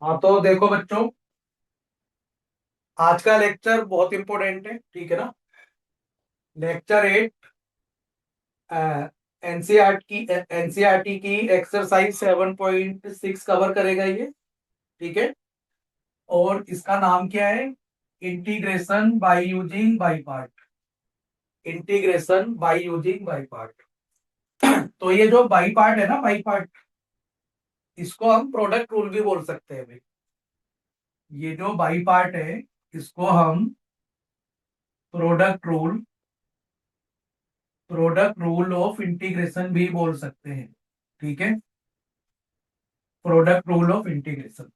हाँ तो देखो बच्चों, आज का लेक्चर बहुत इंपॉर्टेंट है, ठीक है ना। लेक्चर 8 एनसीईआरटी की एक्सरसाइज 7.6 कवर करेगा ये, ठीक है। और इसका नाम क्या है? Integration by using by part. Integration by using by part. तो ये जो बाई पार्ट है ना, बाई पार्ट, इसको हम प्रोडक्ट रूल भी बोल सकते हैं भाई। ये जो बाई पार्ट है, इसको हम प्रोडक्ट रूल ऑफ इंटीग्रेशन भी बोल सकते हैं, ठीक है। Product rule of integration.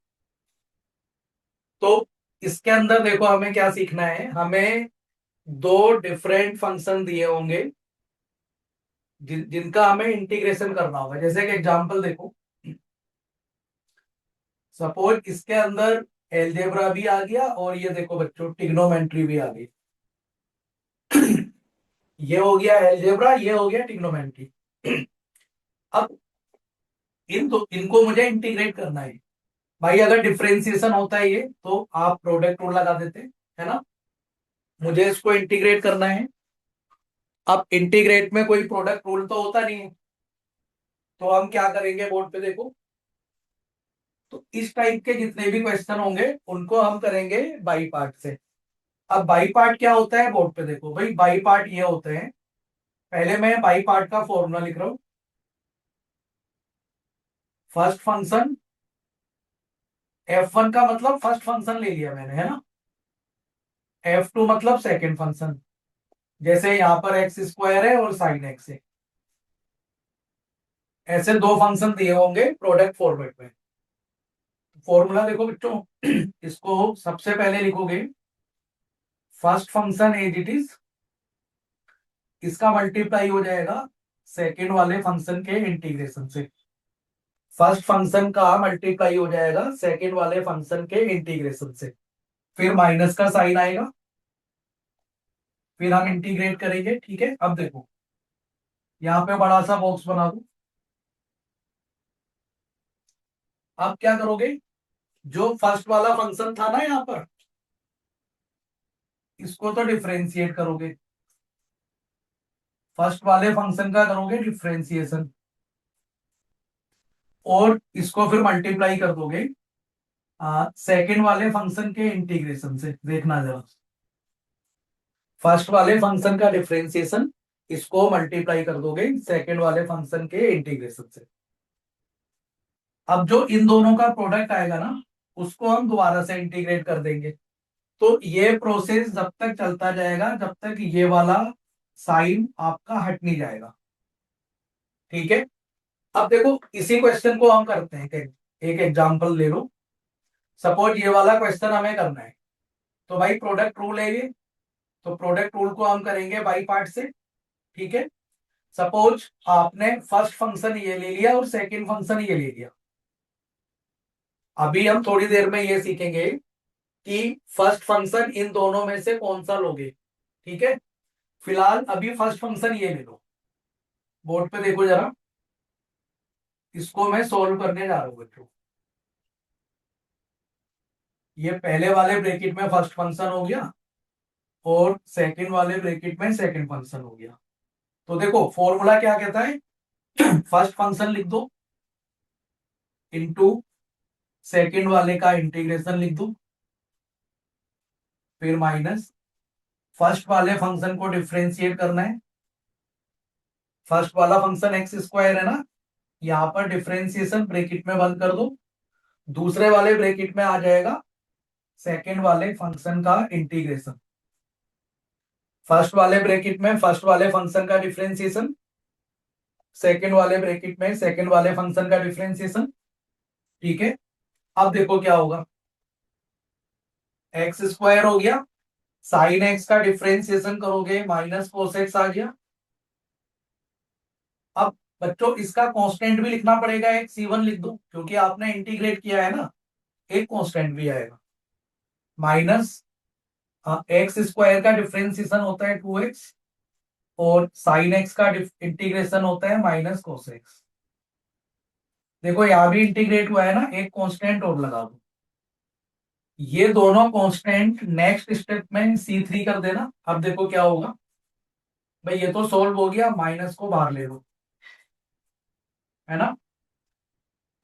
तो इसके अंदर देखो, हमें क्या सीखना है। हमें दो डिफरेंट फंक्शन दिए होंगे जिनका हमें इंटीग्रेशन करना होगा। जैसे कि एग्जांपल देखो, सपोज इसके अंदर एलजेब्रा भी आ गया और ये देखो बच्चों, ट्रिग्नोमेट्री भी आ गई। ये हो गया एलजेब्रा, ये हो गया ट्रिग्नोमेट्री। अब इनको मुझे इंटीग्रेट करना है भाई। अगर डिफरेंशिएशन होता है ये, तो आप प्रोडक्ट रूल लगा देते, है ना। मुझे इसको इंटीग्रेट करना है। अब इंटीग्रेट में कोई प्रोडक्ट रूल तो होता नहीं है, तो हम क्या करेंगे, बोर्ड पे देखो। तो इस टाइप के जितने भी क्वेश्चन होंगे उनको हम करेंगे बाई पार्ट से। अब बाई पार्ट क्या होता है, बोर्ड पे देखो भाई। बाई पार्ट ये होते हैं, पहले मैं बाई पार्ट का फॉर्मूला लिख रहा हूं। फर्स्ट फंक्शन, F1 का मतलब फर्स्ट फंक्शन ले लिया मैंने, है ना। F2 मतलब सेकंड फंक्शन। जैसे यहां पर एक्स स्क्वायर है और साइन एक्स है। ऐसे दो फंक्शन दिए होंगे प्रोडक्ट फॉर्मेट में। फॉर्मूला देखो बच्चों, इसको सबसे पहले लिखोगे। First function as it is, इसका मल्टीप्लाई हो जाएगा सेकेंड वाले फंक्शन के इंटीग्रेशन से। फर्स्ट फंक्शन का मल्टीप्लाई हो जाएगा सेकेंड वाले फंक्शन के इंटीग्रेशन से। फिर माइनस का साइन आएगा, फिर हम इंटीग्रेट करेंगे, ठीक है। अब देखो, यहाँ पे बड़ा सा बॉक्स बना दो। अब क्या करोगे, जो फर्स्ट वाला फंक्शन था ना यहाँ पर, इसको तो डिफरेंशिएट करोगे। फर्स्ट वाले फंक्शन का करोगे डिफरेंशिएशन, और इसको फिर मल्टीप्लाई कर दोगे सेकेंड वाले फंक्शन के इंटीग्रेशन से। देखना जरा, फर्स्ट वाले फंक्शन का डिफरेंशिएशन, इसको मल्टीप्लाई कर दोगे सेकेंड वाले फंक्शन के इंटीग्रेशन से। अब जो इन दोनों का प्रोडक्ट आएगा ना, उसको हम दोबारा से इंटीग्रेट कर देंगे। तो ये प्रोसेस जब तक चलता जाएगा जब तक ये वाला साइन आपका हट नहीं जाएगा, ठीक है। अब देखो, इसी क्वेश्चन को हम करते हैं एक एग्जांपल ले लो। सपोज ये वाला क्वेश्चन हमें करना है, तो भाई प्रोडक्ट रूल है ये। तो प्रोडक्ट रूल को हम करेंगे बाई पार्ट से, ठीक है। सपोज आपने फर्स्ट फंक्शन ये ले लिया और सेकंड फंक्शन ये ले लिया। अभी हम थोड़ी देर में ये सीखेंगे कि फर्स्ट फंक्शन इन दोनों में से कौन सा लोगे, ठीक है। फिलहाल अभी फर्स्ट फंक्शन ये ले लो। बोर्ड पे देखो जरा, इसको मैं सोल्व करने जा रहा हूं बच्चों। ये पहले वाले ब्रैकेट में फर्स्ट फंक्शन हो गया और सेकंड वाले ब्रैकेट में सेकंड फंक्शन हो गया। तो देखो फॉर्मूला क्या कहता है, फर्स्ट फंक्शन लिख दो इनटू सेकंड वाले का इंटीग्रेशन लिख दो, फिर माइनस फर्स्ट वाले फंक्शन को डिफरेंशिएट करना है। फर्स्ट वाला फंक्शन एक्स स्क्वायर है ना, यहां पर डिफरेंशिएशन ब्रैकेट में बंद कर दो। दूसरे वाले ब्रैकेट में आ जाएगा सेकंड वाले फंक्शन का इंटीग्रेशन। फर्स्ट वाले ब्रैकेट में फर्स्ट वाले फंक्शन का डिफरेंशिएशन, सेकंड वाले ब्रैकेट में सेकंड वाले फंक्शन का डिफरेंशिएशन, ठीक है। अब देखो क्या होगा, एक्स स्क्वायर हो गया, साइन एक्स का डिफरेंशिएशन करोगे माइनस कोस एक्स आ गया। अब बच्चों इसका कांस्टेंट भी लिखना पड़ेगा, एक C1 लिख दो क्योंकि आपने इंटीग्रेट किया है ना। एक कांस्टेंट भी आएगा माइनस एक्स स्क्वायर का डिफरेंशिएशन होता है 2x, और साइन एक्स का इंटीग्रेशन होता है माइनस कोस एक्स। देखो यहां भी इंटीग्रेट हुआ है ना, एक कांस्टेंट और लगा दो। ये दोनों कांस्टेंट नेक्स्ट स्टेप में C3 कर देना। अब देखो क्या होगा भाई, ये तो सोल्व हो गया, माइनस को बाहर ले लो, है ना।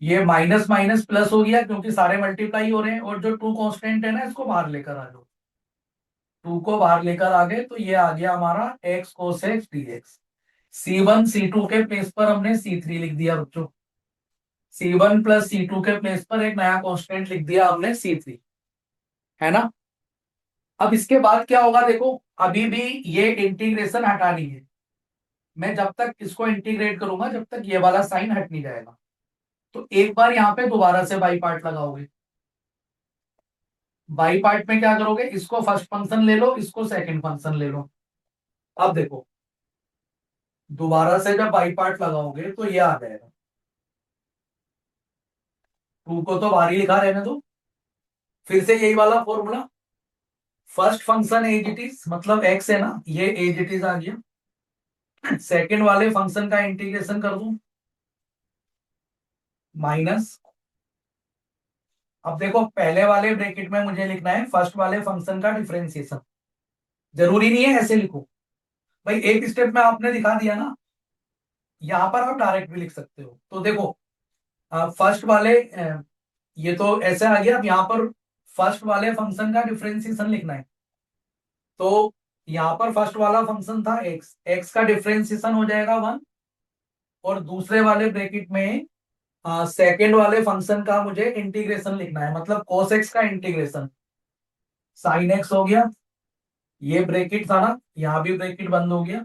ये माइनस माइनस प्लस हो गया क्योंकि सारे मल्टीप्लाई हो रहे हैं, और जो टू कांस्टेंट है ना इसको बाहर लेकर आ जाओ। टू को बाहर लेकर आ गए तो ये आ गया हमारा x cosec dx। C1 C2 के प्लेस पर हमने C3 लिख दिया बच्चों। C1 प्लस C2 के प्लेस पर एक नया कांस्टेंट लिख दिया हमने C3, है ना। अब इसके बाद क्या होगा देखो, अभी भी ये इंटीग्रेशन हटानी है। मैं जब तक इसको इंटीग्रेट करूंगा जब तक ये वाला साइन हट नहीं जाएगा। तो एक बार यहाँ पे दोबारा से बाई पार्ट लगाओगे। बाई पार्ट में क्या करोगे, इसको फर्स्ट फंक्शन ले लो, इसको सेकंड फंक्शन ले लो। अब देखो दोबारा से जब बाई पार्ट लगाओगे तो ये आ जाएगा। टू को तो बाहर ही लिखा रहने दो। फिर से यही वाला formula, first function as it is, मतलब एक्स है ना, ये एज इट इज आ गया। सेकंड वाले फंक्शन का इंटीग्रेशन कर दूं, माइनस। अब देखो पहले वाले ब्रैकेट में मुझे लिखना है फर्स्ट वाले फंक्शन का डिफरेंशिएशन। जरूरी नहीं है ऐसे लिखो भाई, एक स्टेप में आपने दिखा दिया ना, यहां पर आप डायरेक्ट भी लिख सकते हो। तो देखो फर्स्ट वाले ये तो ऐसे आ गया। अब यहाँ पर फर्स्ट वाले फंक्शन का डिफरेंशिएशन लिखना है। तो यहाँ पर फर्स्ट वाला फंक्शन था एक्स, एक्स का डिफरेंशिएशन हो जाएगा 1। और दूसरे वाले ब्रैकेट में सेकेंड वाले फंक्शन का मुझे इंटीग्रेशन लिखना है, मतलब cos x का इंटीग्रेशन sin x हो गया। ये ब्रैकेट था ना, यहाँ भी ब्रैकेट बंद हो गया,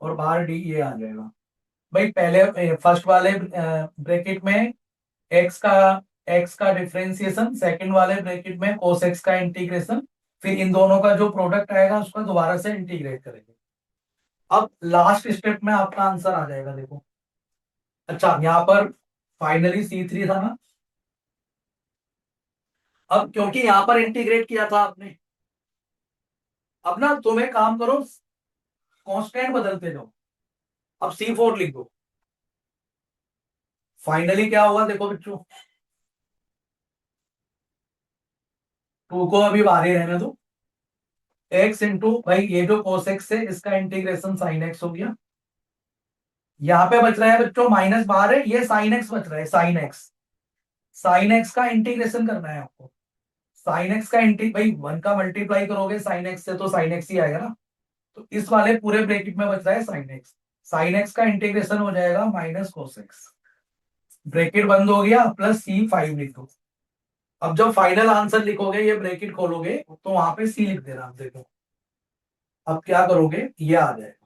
और बाहर डी ये आ जाएगा। भाई पहले फर्स्ट वाले ब्रैकेट में x का डिफरेंशिएशन, सेकंड वाले ब्रैकेट में cos x का इंटीग्रेशन, फिर इन दोनों का जो प्रोडक्ट आएगा उसका दोबारा से इंटीग्रेट करेंगे। अब लास्ट स्टेप में आपका आंसर आ जाएगा देखो। अच्छा यहाँ पर फाइनली C3 था ना। अब क्योंकि यहां पर इंटीग्रेट किया था आपने, अब ना तुम एक काम करो, कांस्टेंट बदलते जाओ। अब C4 लिख दो। फाइनली क्या होगा देखो बच्चों, टू को अभी बाहर ही रहने दो। एक्स इंटू भाई ये जो cos x है इसका इंटीग्रेशन sin x हो गया। यहाँ पे बच रहा है बच्चों माइनस, बाहर है, ये sin x बच रहा है, sin x का इंटीग्रेशन करना है आपको। sin x का भाई 1 का मल्टीप्लाई करोगे sin x से तो sin x ही आएगा ना। तो इस वाले पूरे ब्रैकेट में बच रहा है sin x का इंटीग्रेशन हो जाएगा माइनस cos x। ब्रैकेट बंद हो गया, प्लस C5 लिख दो। अब जब फाइनल आंसर लिखोगे ये ब्रैकेट खोलोगे तो वहां पे C लिख देना। आप देखो अब क्या करोगे, ये आ जाएगा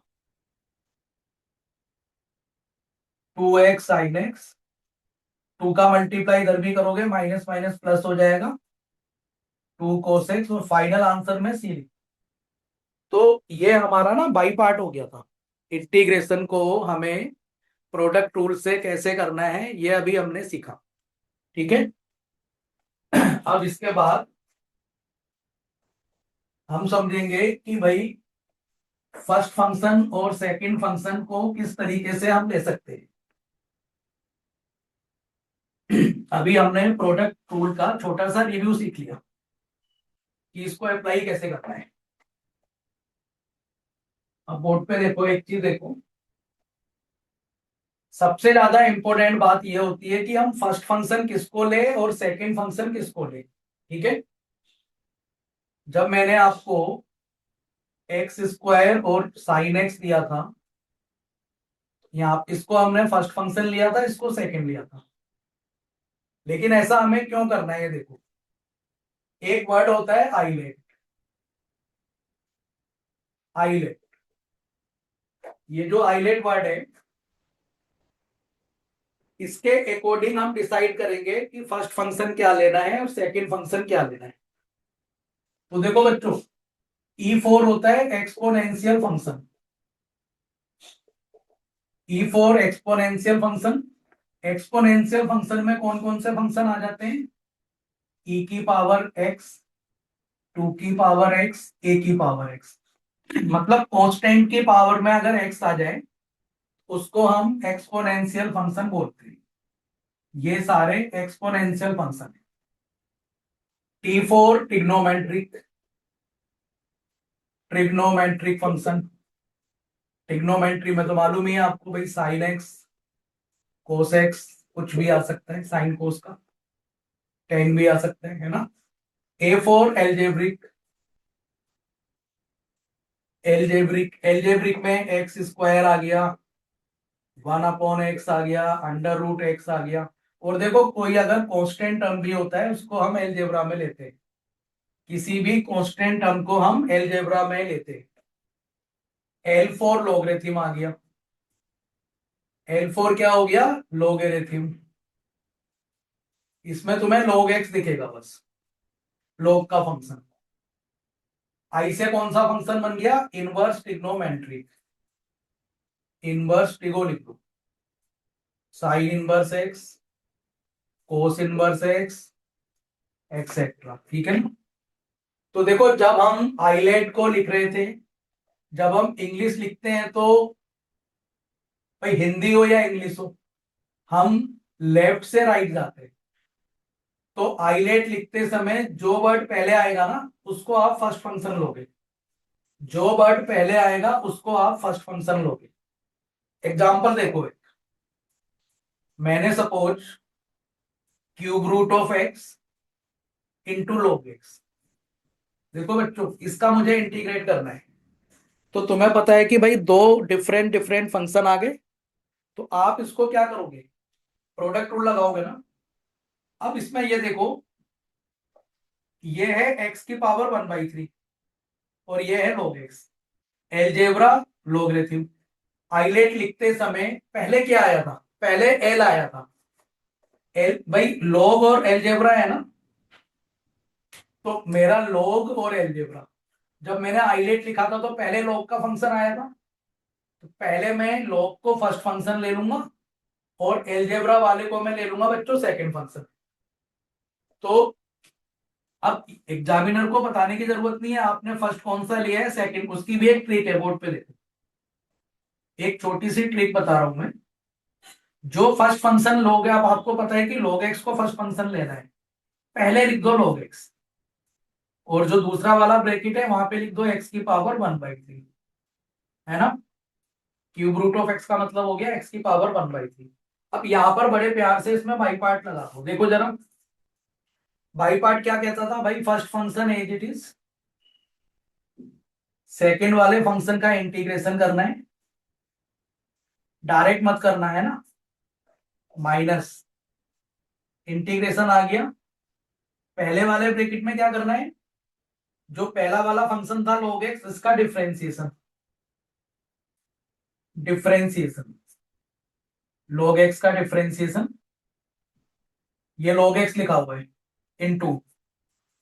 2x sin x। टू का मल्टीप्लाई इधर भी करोगे, माइनस माइनस प्लस हो जाएगा 2 cos x, और फाइनल आंसर में C लिख। तो ये हमारा ना बाई पार्ट हो गया था। इंटीग्रेशन को हमें प्रोडक्ट रूल से कैसे करना है ये अभी हमने सीखा, ठीक है। अब इसके बाद हम समझेंगे कि भाई फर्स्ट फंक्शन और सेकंड फंक्शन को किस तरीके से हम ले सकते हैं। अभी हमने प्रोडक्ट रूल का छोटा सा रिव्यू सीख लिया कि इसको अप्लाई कैसे करना है। अब बोर्ड पे देखो, एक चीज देखो, सबसे ज्यादा इंपॉर्टेंट बात यह होती है कि हम फर्स्ट फंक्शन किसको ले और सेकंड फंक्शन किसको ले, ठीक है। जब मैंने आपको एक्स स्क्वायर और साइन एक्स दिया था, यहाँ इसको हमने फर्स्ट फंक्शन लिया था, इसको सेकंड लिया था। लेकिन ऐसा हमें क्यों करना है ये देखो, एक वर्ड होता है आइलेट। आइलेट, ये जो आइलेट वर्ड है इसके अकॉर्डिंग हम डिसाइड करेंगे कि फर्स्ट फंक्शन क्या लेना है और सेकंड फंक्शन क्या लेना है। तो देखो बच्चों, E4 होता है exponential function. E4 exponential function. Exponential function में कौन कौन से फंक्शन आ जाते हैं, e की पावर x, 2 की पावर x, a की पावर x। मतलब कांस्टेंट की पावर में अगर x आ जाए उसको हम एक्सपोनेंशियल फंक्शन बोलते हैं। ये सारे एक्सपोनेंशियल फंक्शन है। T4 trigonometric function. ट्रिग्नोमेट्री में तो मालूम ही है आपको भाई, साइन एक्स कोस एक्स कुछ भी आ सकता है, साइन कोस का टेन भी आ सकता है ना। A4 algebraic. एल्जेब्रिक में एक्स स्क्वायर आ गया, 1/x आ गया, √x आ गया। और देखो कोई अगर कांस्टेंट टर्म भी होता है उसको हम एलजेब्रा में लेते हैं, किसी भी कांस्टेंट टर्म को हम एलजेब्रा में लेते हैं। L4 लॉगरिथम आ गया। L4 क्या हो गया? लॉगरिथम। इसमें तुम्हें log x दिखेगा बस, log का फंक्शन। आई से कौन सा फंक्शन बन गया? Inverse trigonometric. इनवर्स ट्रिगो लिख दो, साइन इनवर्स एक्स, कोस इनवर्स एक्स, एक्सेट्रा। ठीक है ना। तो देखो जब हम आइलेट को लिख रहे थे, जब हम इंग्लिश लिखते हैं तो भाई हिंदी हो या इंग्लिश हो, हम लेफ्ट से राइट जाते हैं। तो आइलेट लिखते समय जो वर्ड पहले आएगा ना उसको आप फर्स्ट फंक्शन लोगे, जो वर्ड पहले आएगा उसको आप फर्स्ट फंक्शन लोगे। एग्जांपल देखो, एक मैंने suppose cube root of x into log x. देखो बच्चों, इसका मुझे इंटीग्रेट करना है, तो तुम्हें पता है कि भाई दो डिफरेंट डिफरेंट फंक्शन आ गए, तो आप इसको क्या करोगे? प्रोडक्ट रूल लगाओगे ना। अब इसमें ये देखो, ये है एक्स की पावर 1/3 और ये है log x. Algebra, logarithm. ILATE लिखते समय पहले क्या आया था? पहले एल आया था। एल भाई लॉग और एलजेब्रा है ना, तो मेरा लॉग और एलजेब्रा, जब मैंने आइलेट लिखा था तो पहले लॉग का फंक्शन आया था, तो पहले मैं लॉग को फर्स्ट फंक्शन ले लूंगा और एलजेब्रा वाले को मैं ले लूंगा बच्चों सेकंड फंक्शन। तो अब एग्जामिनर को बताने की जरूरत नहीं है आपने फर्स्ट कौन सा लिया है, सेकंड। उसकी भी एक ट्रिक है, बोर्ड पे देखो, एक छोटी सी ट्रिक बता रहा हूं मैं। जो फर्स्ट फंक्शन लोगे, आप आपको पता है कि log x को फर्स्ट फंक्शन लेना है, पहले लिख दो log x, और जो दूसरा वाला ब्रैकेट है वहां पे लिख दो x की पावर 1/3, है ना। क्यूब रूट ऑफ एक्स का मतलब हो गया x की पावर 1/3। अब यहां पर बड़े प्यार से इसमें बाई पार्ट लगा दो। देखो जरा, बाई पार्ट क्या कहता था भाई? First function as it is, second वाले फंक्शन का इंटीग्रेशन करना है, डायरेक्ट मत करना है ना, माइनस इंटीग्रेशन आ गया। पहले वाले ब्रैकेट में क्या करना है? जो पहला वाला फंक्शन था log x, इसका डिफरेंशिएशन। डिफरेंशिएशन log x का डिफरेंशिएशन, ये log x लिखा हुआ है, इनटू,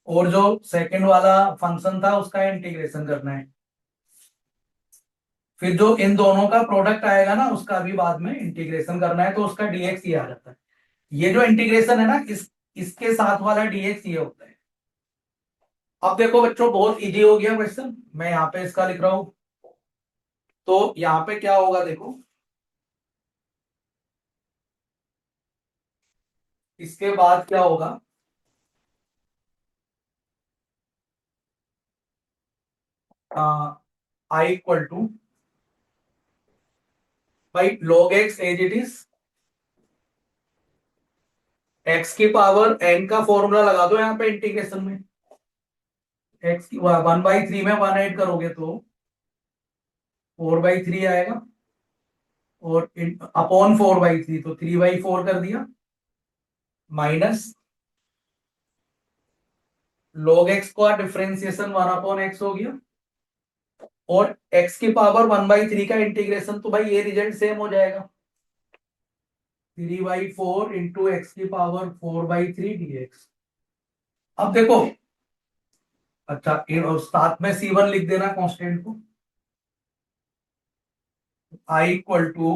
और जो सेकंड वाला फंक्शन था उसका इंटीग्रेशन करना है। फिर जो इन दोनों का प्रोडक्ट आएगा ना उसका भी बाद में इंटीग्रेशन करना है, तो उसका dx ये आ जाता है। ये जो इंटीग्रेशन है ना, इसके साथ वाला dx ये होता है। अब देखो बच्चों, बहुत इजी हो गया क्वेश्चन, मैं यहाँ पे इसका लिख रहा हूं। तो यहाँ पे क्या होगा देखो, इसके बाद क्या होगा? आई इक्वल टू भाई log x as it is, x की पावर n का फॉर्मूला लगा दो यहाँ पे इंटीग्रेशन में। x की 1/3 में 1 ऐड करोगे तो 4/3 आएगा, और अपॉन 4/3 तो 3/4 कर दिया, माइनस log x का डिफरेंशिएशन 1/x हो गया, और x की पावर 1/3 का इंटीग्रेशन, तो भाई ये रिजल्ट सेम हो जाएगा, 3/4 इंटू एक्स की पावर 4/3 dx। अब देखो, अच्छा और साथ में C1 लिख देना कांस्टेंट को। आई इक्वल टू,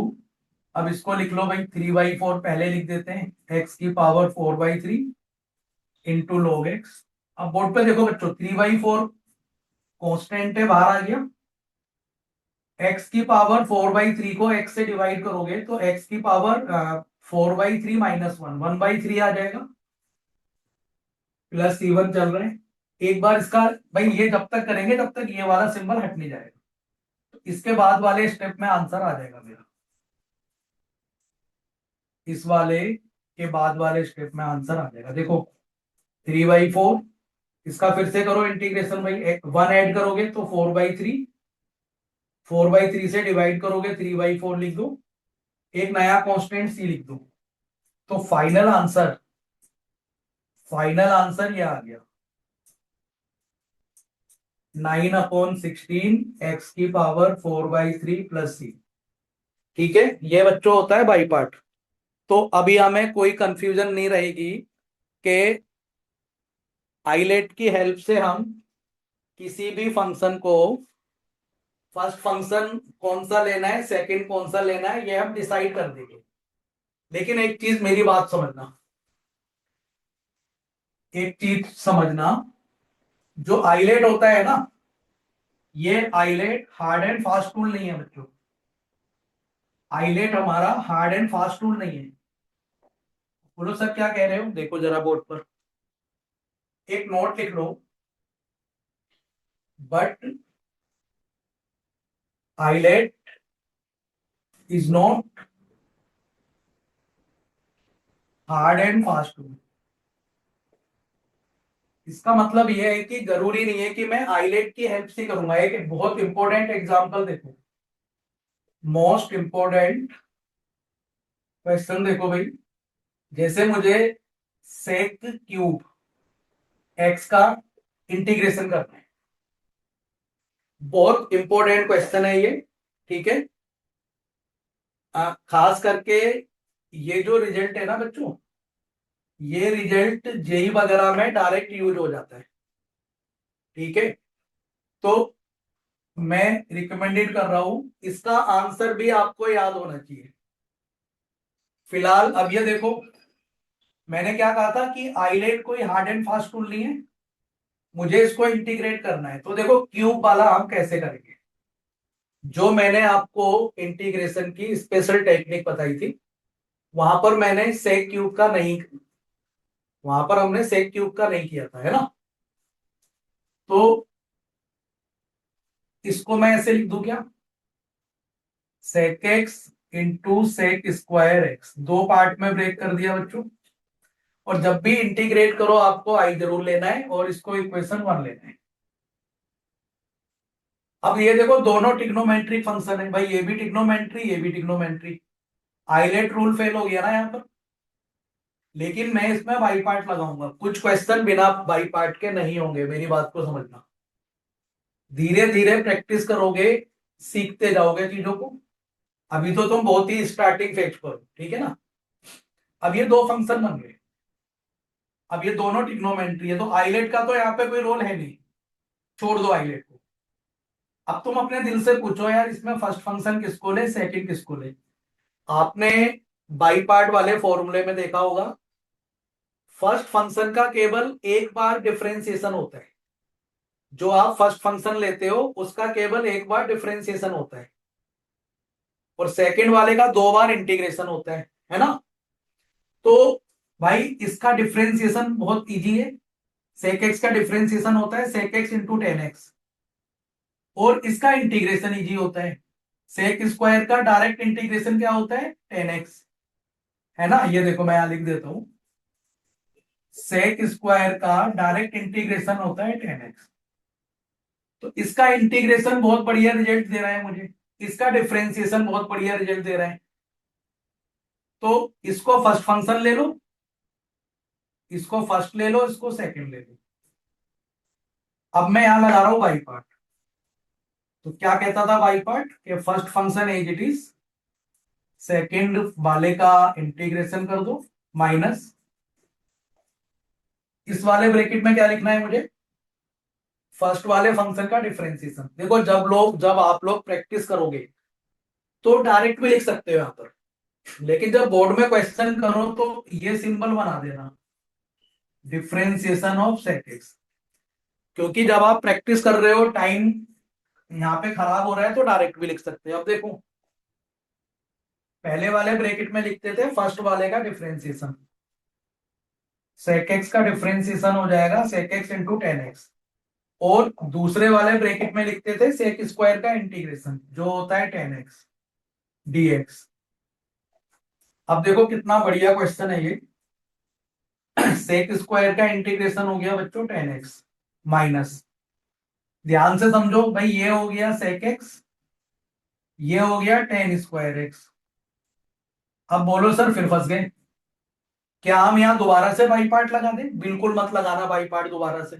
अब इसको लिख लो भाई, 3/4 पहले लिख देते हैं, एक्स की पावर 4/3 इंटू log x। अब बोर्ड पे देखो बच्चों, 3/4 कांस्टेंट है, बाहर आ गया। एक्स की पावर 4/3 को एक्स से डिवाइड करोगे तो एक्स की पावर 4/3 -1, 1/3 आ जाएगा। प्लस C1 चल रहा है। एक बार इसका, भाई ये जब तक करेंगे तब तक ये वाला सिंबल हट नहीं जाएगा, तो इसके बाद वाले स्टेप में आंसर आ जाएगा मेरा। इस वाले के बाद वाले स्टेप में आंसर आ जाएगा। देखो 3/4, इसका फिर से करो इंटीग्रेशन भाई, 1 ऐड करोगे तो 4/3, 4/3 से डिवाइड करोगे 3/4 लिख दो, एक नया कांस्टेंट C लिख दो। तो फाइनल आंसर ये आ गया 9/16 x⁴ प्लस C। ठीक है, ये बच्चों होता है बाई पार्ट। तो अभी हमें कोई कंफ्यूजन नहीं रहेगी कि आइलेट की हेल्प से हम किसी भी फंक्शन को, फर्स्ट फंक्शन कौन सा लेना है, सेकंड कौन सा लेना है, ये हम डिसाइड कर देंगे। लेकिन एक चीज मेरी बात समझना, एक चीज समझना, जो आइलेट होता है ना, ये ILATE hard and fast tool नहीं है बच्चों। आइलेट हमारा हार्ड एंड फास्ट टूल नहीं है। बोलो सर क्या कह रहे हो, देखो जरा बोर्ड पर एक नोट लिख लो, but islet is not hard and fast tool. इसका मतलब यह है कि जरूरी नहीं है कि मैं आइलेट की हेल्प से करूंगा। एक बहुत इंपॉर्टेंट एग्जांपल देखो, मोस्ट इंपॉर्टेंट क्वेश्चन देखो भाई, जैसे मुझे सेक क्यूब एक्स का इंटीग्रेशन करना है, बहुत इंपॉर्टेंट क्वेश्चन है ये। ठीक है, खास करके ये जो रिजल्ट है ना बच्चों, ये रिजल्ट जेई वगैरह में डायरेक्ट यूज हो जाता है। ठीक है, तो मैं रिकमेंडेड कर रहा हूं, इसका आंसर भी आपको याद होना चाहिए। फिलहाल अब ये देखो, मैंने क्या कहा था कि आइलेट कोई हार्ड एंड फास्ट टूल नहीं है, मुझे इसको इंटीग्रेट करना है। तो देखो क्यूब वाला हम कैसे करेंगे, जो मैंने आपको इंटीग्रेशन की स्पेशल टेक्निक बताई थी, वहां पर मैंने सेक क्यूब का नहीं, वहां पर हमने सेक क्यूब का नहीं किया था, है ना। तो इसको मैं ऐसे लिख दूं क्या, sec x into sec square x, दो पार्ट में ब्रेक कर दिया बच्चों। और जब भी इंटीग्रेट करो आपको आई जरूर लेना है और इसको इक्वेशन 1 लेना है। अब ये देखो दोनों ट्रिग्नोमेट्रिक फंक्शन है भाई, ये भी ट्रिग्नोमेट्री, ये भी ट्रिग्नोमेट्री। आइलेट रूल फेल हो गया ना यहाँ पर। लेकिन मैं इसमें बाई पार्ट लगाऊंगा, कुछ क्वेश्चन बिना बाई पार्ट के नहीं होंगे, मेरी बात को समझना। धीरे धीरे प्रैक्टिस करोगे, सीखते जाओगे चीजों को। अभी तो तुम बहुत ही स्टार्टिंग फेज पर हो, ठीक है ना। अब ये दो फंक्शन बन गए, अब ये दोनों ट्रिग्नोमेट्री है, तो आइलेट का तो यहाँ पे कोई रोल है नहीं, छोड़ दो आइलेट को। अब तुम अपने दिल से पूछो यार, इसमें फर्स्ट फंक्शन किसको ले, सेकंड किसको ले। आपने बाई पार्ट वाले फॉर्मूले में देखा होगा, फर्स्ट फंक्शन का केवल एक बार डिफरेंशिएशन होता है। जो आप फर्स्ट फंक्शन लेते हो उसका केवल एक बार डिफरेंशिएशन होता है, और सेकंड वाले का दो बार इंटीग्रेशन होता है ना। तो भाई इसका डिफरेंशिएशन बहुत इजी है, सेक एक्स का डिफरेंशिएशन होता है सेक एक्स इंटू 10x, और इसका इंटीग्रेशन इजी होता है, सेक स्क्वायर का डायरेक्ट इंटीग्रेशन क्या होता है 10x, है ना। ये देखो मैं यहां लिख देता हूं, सेक स्क्वायर का डायरेक्ट इंटीग्रेशन होता है 10x। तो इसका इंटीग्रेशन बहुत बढ़िया रिजल्ट दे रहा है मुझे, इसका डिफरेंशिएशन बहुत बढ़िया रिजल्ट दे रहा है। तो इसको फर्स्ट फंक्शन ले लो, इसको फर्स्ट ले लो, इसको सेकंड ले लो। अब मैं यहां लगा रहा हूं बाई पार्ट। तो क्या कहता था बाई पार्ट, कि first function as it is, second वाले का इंटीग्रेशन कर दो, माइनस इस वाले ब्रैकेट में क्या लिखना है मुझे, फर्स्ट वाले फंक्शन का डिफरेंशिएशन। देखो जब आप लोग प्रैक्टिस करोगे तो डायरेक्ट भी लिख सकते हो यहां पर, लेकिन जब बोर्ड में क्वेश्चन करो तो ये सिंबल बना देना, डिफरेंशिएशन ऑफ सेक एक्स। क्योंकि जब आप प्रैक्टिस कर रहे हो, टाइम यहाँ पे खराब हो रहा है, तो डायरेक्ट भी लिख सकते हो। अब देखो पहले वाले ब्रैकेट में लिखते थे फर्स्ट वाले का डिफरेंशिएशन, सेक एक्स का डिफरेंशिएशन हो जाएगा sec x into tan x, और दूसरे वाले ब्रैकेट में लिखते थे सेक स्क्वायर का इंटीग्रेशन जो होता है टेन एक्स dx। अब देखो कितना बढ़िया क्वेश्चन है ये। सेक स्क्वायर का इंटीग्रेशन हो गया बच्चों टेन एक्स माइनस, ध्यान से समझो भाई, ये हो गया सेक एक्स, ये हो गया टेन स्क्वायर एक्स। अब बोलो सर फिर फंस गए, क्या हम यहां दोबारा से बाई पार्ट लगा दें? बिल्कुल मत लगाना बाई पार्ट दोबारा से।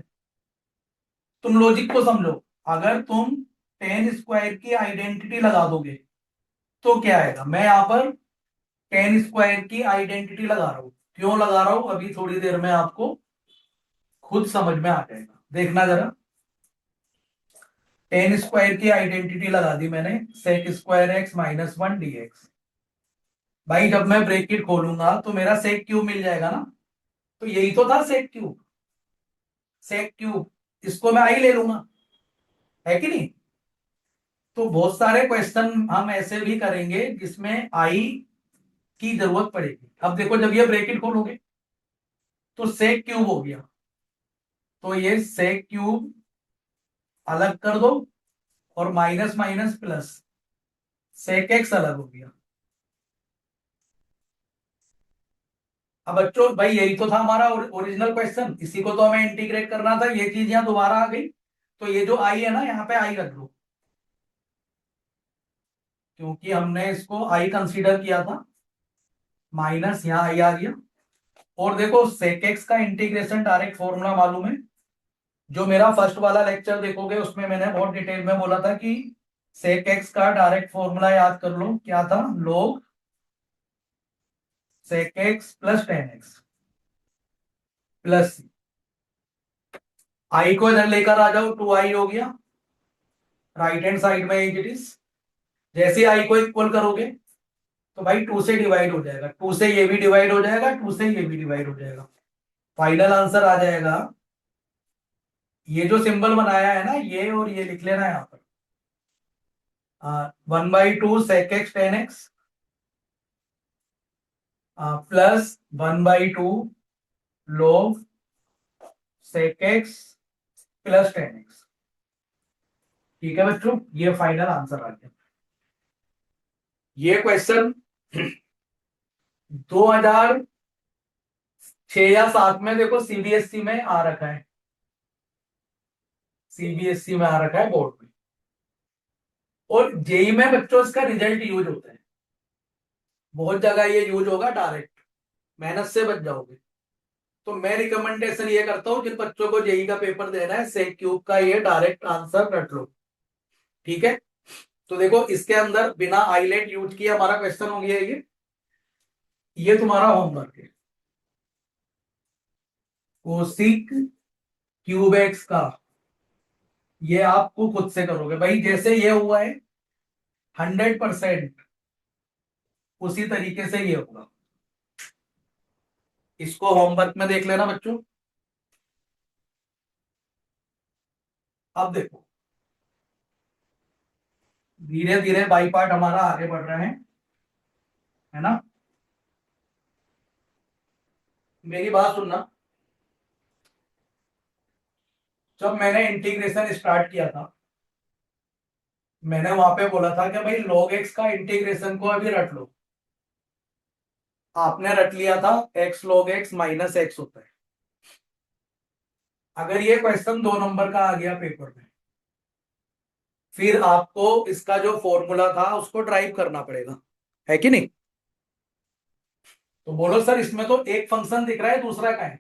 तुम लॉजिक को समझो, अगर तुम टेन स्क्वायर की आइडेंटिटी लगा दोगे तो क्या आएगा? मैं यहां पर टेन स्क्वायर की आइडेंटिटी लगा रहा हूं, क्यों लगा रहा हूं अभी थोड़ी देर में आपको खुद समझ में आ जाएगा, देखना जरा। टेन स्क्वायर की आइडेंटिटी लगा दी मैंने, sec square x minus one d x. भाई जब मैं ब्रैकेट खोलूंगा तो मेरा सेक क्यूब मिल जाएगा ना, तो यही तो था सेक क्यूब। सेक क्यूब, इसको मैं आई ले लूंगा, है कि नहीं? तो बहुत सारे क्वेश्चन हम ऐसे भी करेंगे जिसमें आई की जरूरत पड़ेगी। अब देखो जब ये ब्रैकेट खोलोगे तो सेक क्यूब हो गया, तो ये सेक क्यूब अलग कर दो, और minus minus plus sec x अलग हो गया। अब बच्चों भाई यही तो था हमारा ओरिजिनल क्वेश्चन, इसी को तो हमें इंटीग्रेट करना था, ये चीज यहाँ दोबारा आ गई। तो ये जो आई है ना, यहाँ पे आई रख लो, क्योंकि हमने इसको आई कंसीडर किया था। माइनस यहाँ आई आ गया, और देखो सेक एक्स का इंटीग्रेशन डायरेक्ट फॉर्मूला मालूम है। जो मेरा फर्स्ट वाला लेक्चर देखोगे उसमें मैंने बहुत डिटेल में बोला था कि सेक एक्स का डायरेक्ट फॉर्मूला याद कर लो, क्या था? log sec x plus ten x plus I को इधर लेकर आ जाओ, टू आई हो गया, राइट हैंड साइड में एज इट इज। जैसे आई को इक्वल करोगे तो भाई टू से डिवाइड हो जाएगा, टू से ये भी डिवाइड हो जाएगा, टू से ये भी डिवाइड हो जाएगा। फाइनल आंसर आ जाएगा, ये जो सिंबल बनाया है ना, ये और ये लिख लेना यहाँ पर, one by two sec x tan x plus one by two log sec x plus ten x. ठीक है बच्चों, ये फाइनल आंसर आ गया। ये क्वेश्चन 2006 या 7 में देखो सीबीएसई में आ रखा है, सीबीएसई में आ रखा है बोर्ड में, और जेई में बच्चों इसका रिजल्ट यूज होता है। बहुत जगह ये यूज होगा डायरेक्ट, मेहनत से बच जाओगे। तो मैं रिकमेंडेशन ये करता हूं जिन बच्चों को जेई का पेपर देना है, सेक क्यूब का ये डायरेक्ट आंसर रट लो। ठीक है, तो देखो इसके अंदर बिना आईलेट यूज किए हमारा क्वेश्चन हो गया ये तुम्हारा होमवर्क है। कोसिक क्यूब एक्स का ये आपको खुद से करोगे भाई, जैसे ये हुआ है 100% उसी तरीके से ये होगा। इसको होमवर्क में देख लेना बच्चों। अब देखो धीरे धीरे बाई पार्ट हमारा आगे बढ़ रहे हैं, है ना? मेरी बात सुनना, जब मैंने इंटीग्रेशन स्टार्ट किया था मैंने वहां पे बोला था कि भाई log x का इंटीग्रेशन को अभी रट लो। आपने रट लिया था x log x minus x होता है। अगर ये क्वेश्चन 2 नंबर का आ गया पेपर में, फिर आपको इसका जो फॉर्मूला था उसको ड्राइव करना पड़ेगा, है कि नहीं? तो बोलो सर इसमें तो एक फंक्शन दिख रहा है, दूसरा का है?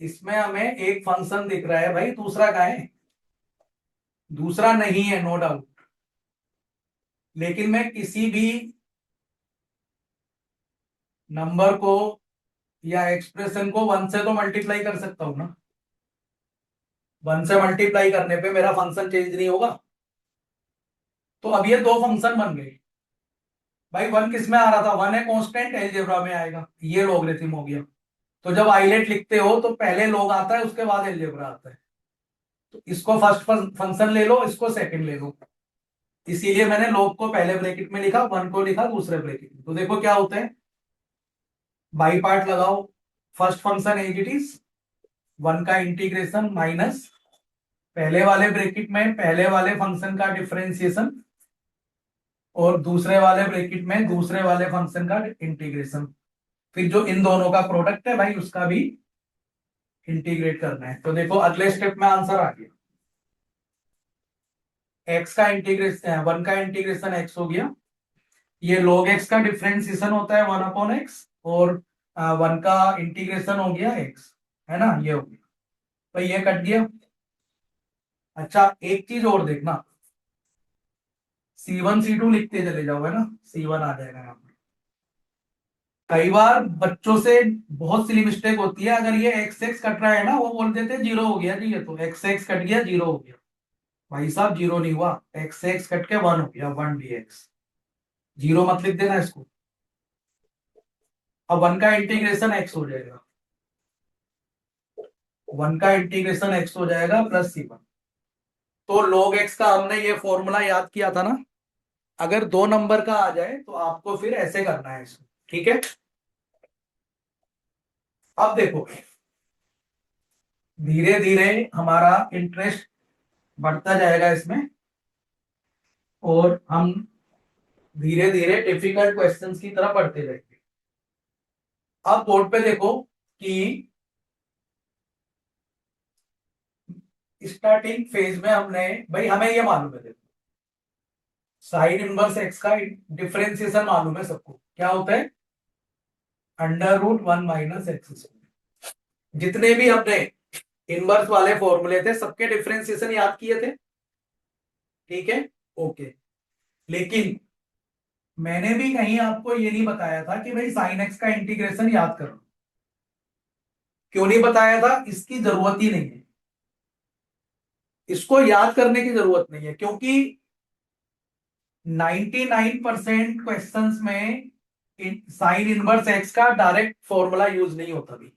इसमें हमें एक फंक्शन दिख रहा है भाई, दूसरा का है? दूसरा नहीं है, नो डाउट, लेकिन मैं किसी भी नंबर को या एक्सप्रेशन को वन से तो मल्टीप्लाई कर सकता हूं ना। वन से मल्टीप्लाई करने पे मेरा फंक्शन चेंज नहीं होगा। तो अब ये दो फंक्शन बन गए भाई। वन किस में आ रहा था? वन है कांस्टेंट, अलजेब्रा में आएगा, ये लॉगरिथम हो गया। तो जब आइलेट लिखते हो तो पहले लॉग आता है, उसके बाद अलजेब्रा आता है। तो इसको फर्स्ट फंक्शन ले लो, इसको सेकंड ले लो। इसीलिए मैंने लॉग को पहले ब्रैकेट में लिखा, वन को लिखा दूसरे ब्रैकेट में। तो देखो क्या होता है, बाई पार्ट लगाओ, first function as it is, 1 का इंटीग्रेशन माइनस पहले वाले ब्रैकेट में पहले वाले फंक्शन का डिफरेंशिएशन और दूसरे वाले ब्रैकेट में दूसरे वाले फंक्शन का इंटीग्रेशन, फिर जो इन दोनों का प्रोडक्ट है भाई उसका भी इंटीग्रेट करना है। तो देखो अगले स्टेप में आंसर आ गया, एक्स का इंटीग्रेशन 1 का इंटीग्रेशन एक्स हो गया, ये log x का डिफरेंशिएशन होता है 1/x और 1 का इंटीग्रेशन हो गया x, है ना, ये हो गया। तो ये कट गया। अच्छा एक चीज और देखना, C1 C2 लिखते चले जाओ, है ना, C1 आ जाएगा यहाँ पर। कई बार बच्चों से बहुत सिली मिस्टेक होती है, अगर ये एक्स एक्स कट रहा है ना वो बोल देते जीरो हो गया जी, ये तो एक्स एक्स कट गया जीरो हो गया। भाई साहब जीरो नहीं हुआ, एक्स एक्स कट के 1 हो गया, 1 dx, जीरो मत लिख देना इसको। अब 1 का इंटीग्रेशन एक्स हो जाएगा, 1 का इंटीग्रेशन एक्स हो जाएगा प्लस C1। तो log x का हमने ये फॉर्मूला याद किया था ना, अगर 2 नंबर का आ जाए तो आपको फिर ऐसे करना है इसको, ठीक है। अब देखो धीरे धीरे हमारा इंटरेस्ट बढ़ता जाएगा इसमें और हम धीरे धीरे डिफिकल्ट क्वेश्चंस की तरफ बढ़ते जाएंगे। अब बोर्ड पे देखो कि स्टार्टिंग फेज में हमने, भाई हमें ये मालूम है, देखो साइन इनवर्स एक्स का डिफरेंशिएशन मालूम है सबको, क्या होता है, √1 - x²। जितने भी हमने इनवर्स वाले फॉर्मूले थे सबके डिफरेंशिएशन याद किए थे, ठीक है, ओके। लेकिन मैंने भी कहीं आपको ये नहीं बताया था कि भाई साइन एक्स का इंटीग्रेशन याद करो। क्यों नहीं बताया था, इसकी जरूरत ही नहीं है, इसको याद करने की जरूरत नहीं है, क्योंकि 99% क्वेश्चंस में साइन इनवर्स एक्स का डायरेक्ट फॉर्मूला यूज नहीं होता भी।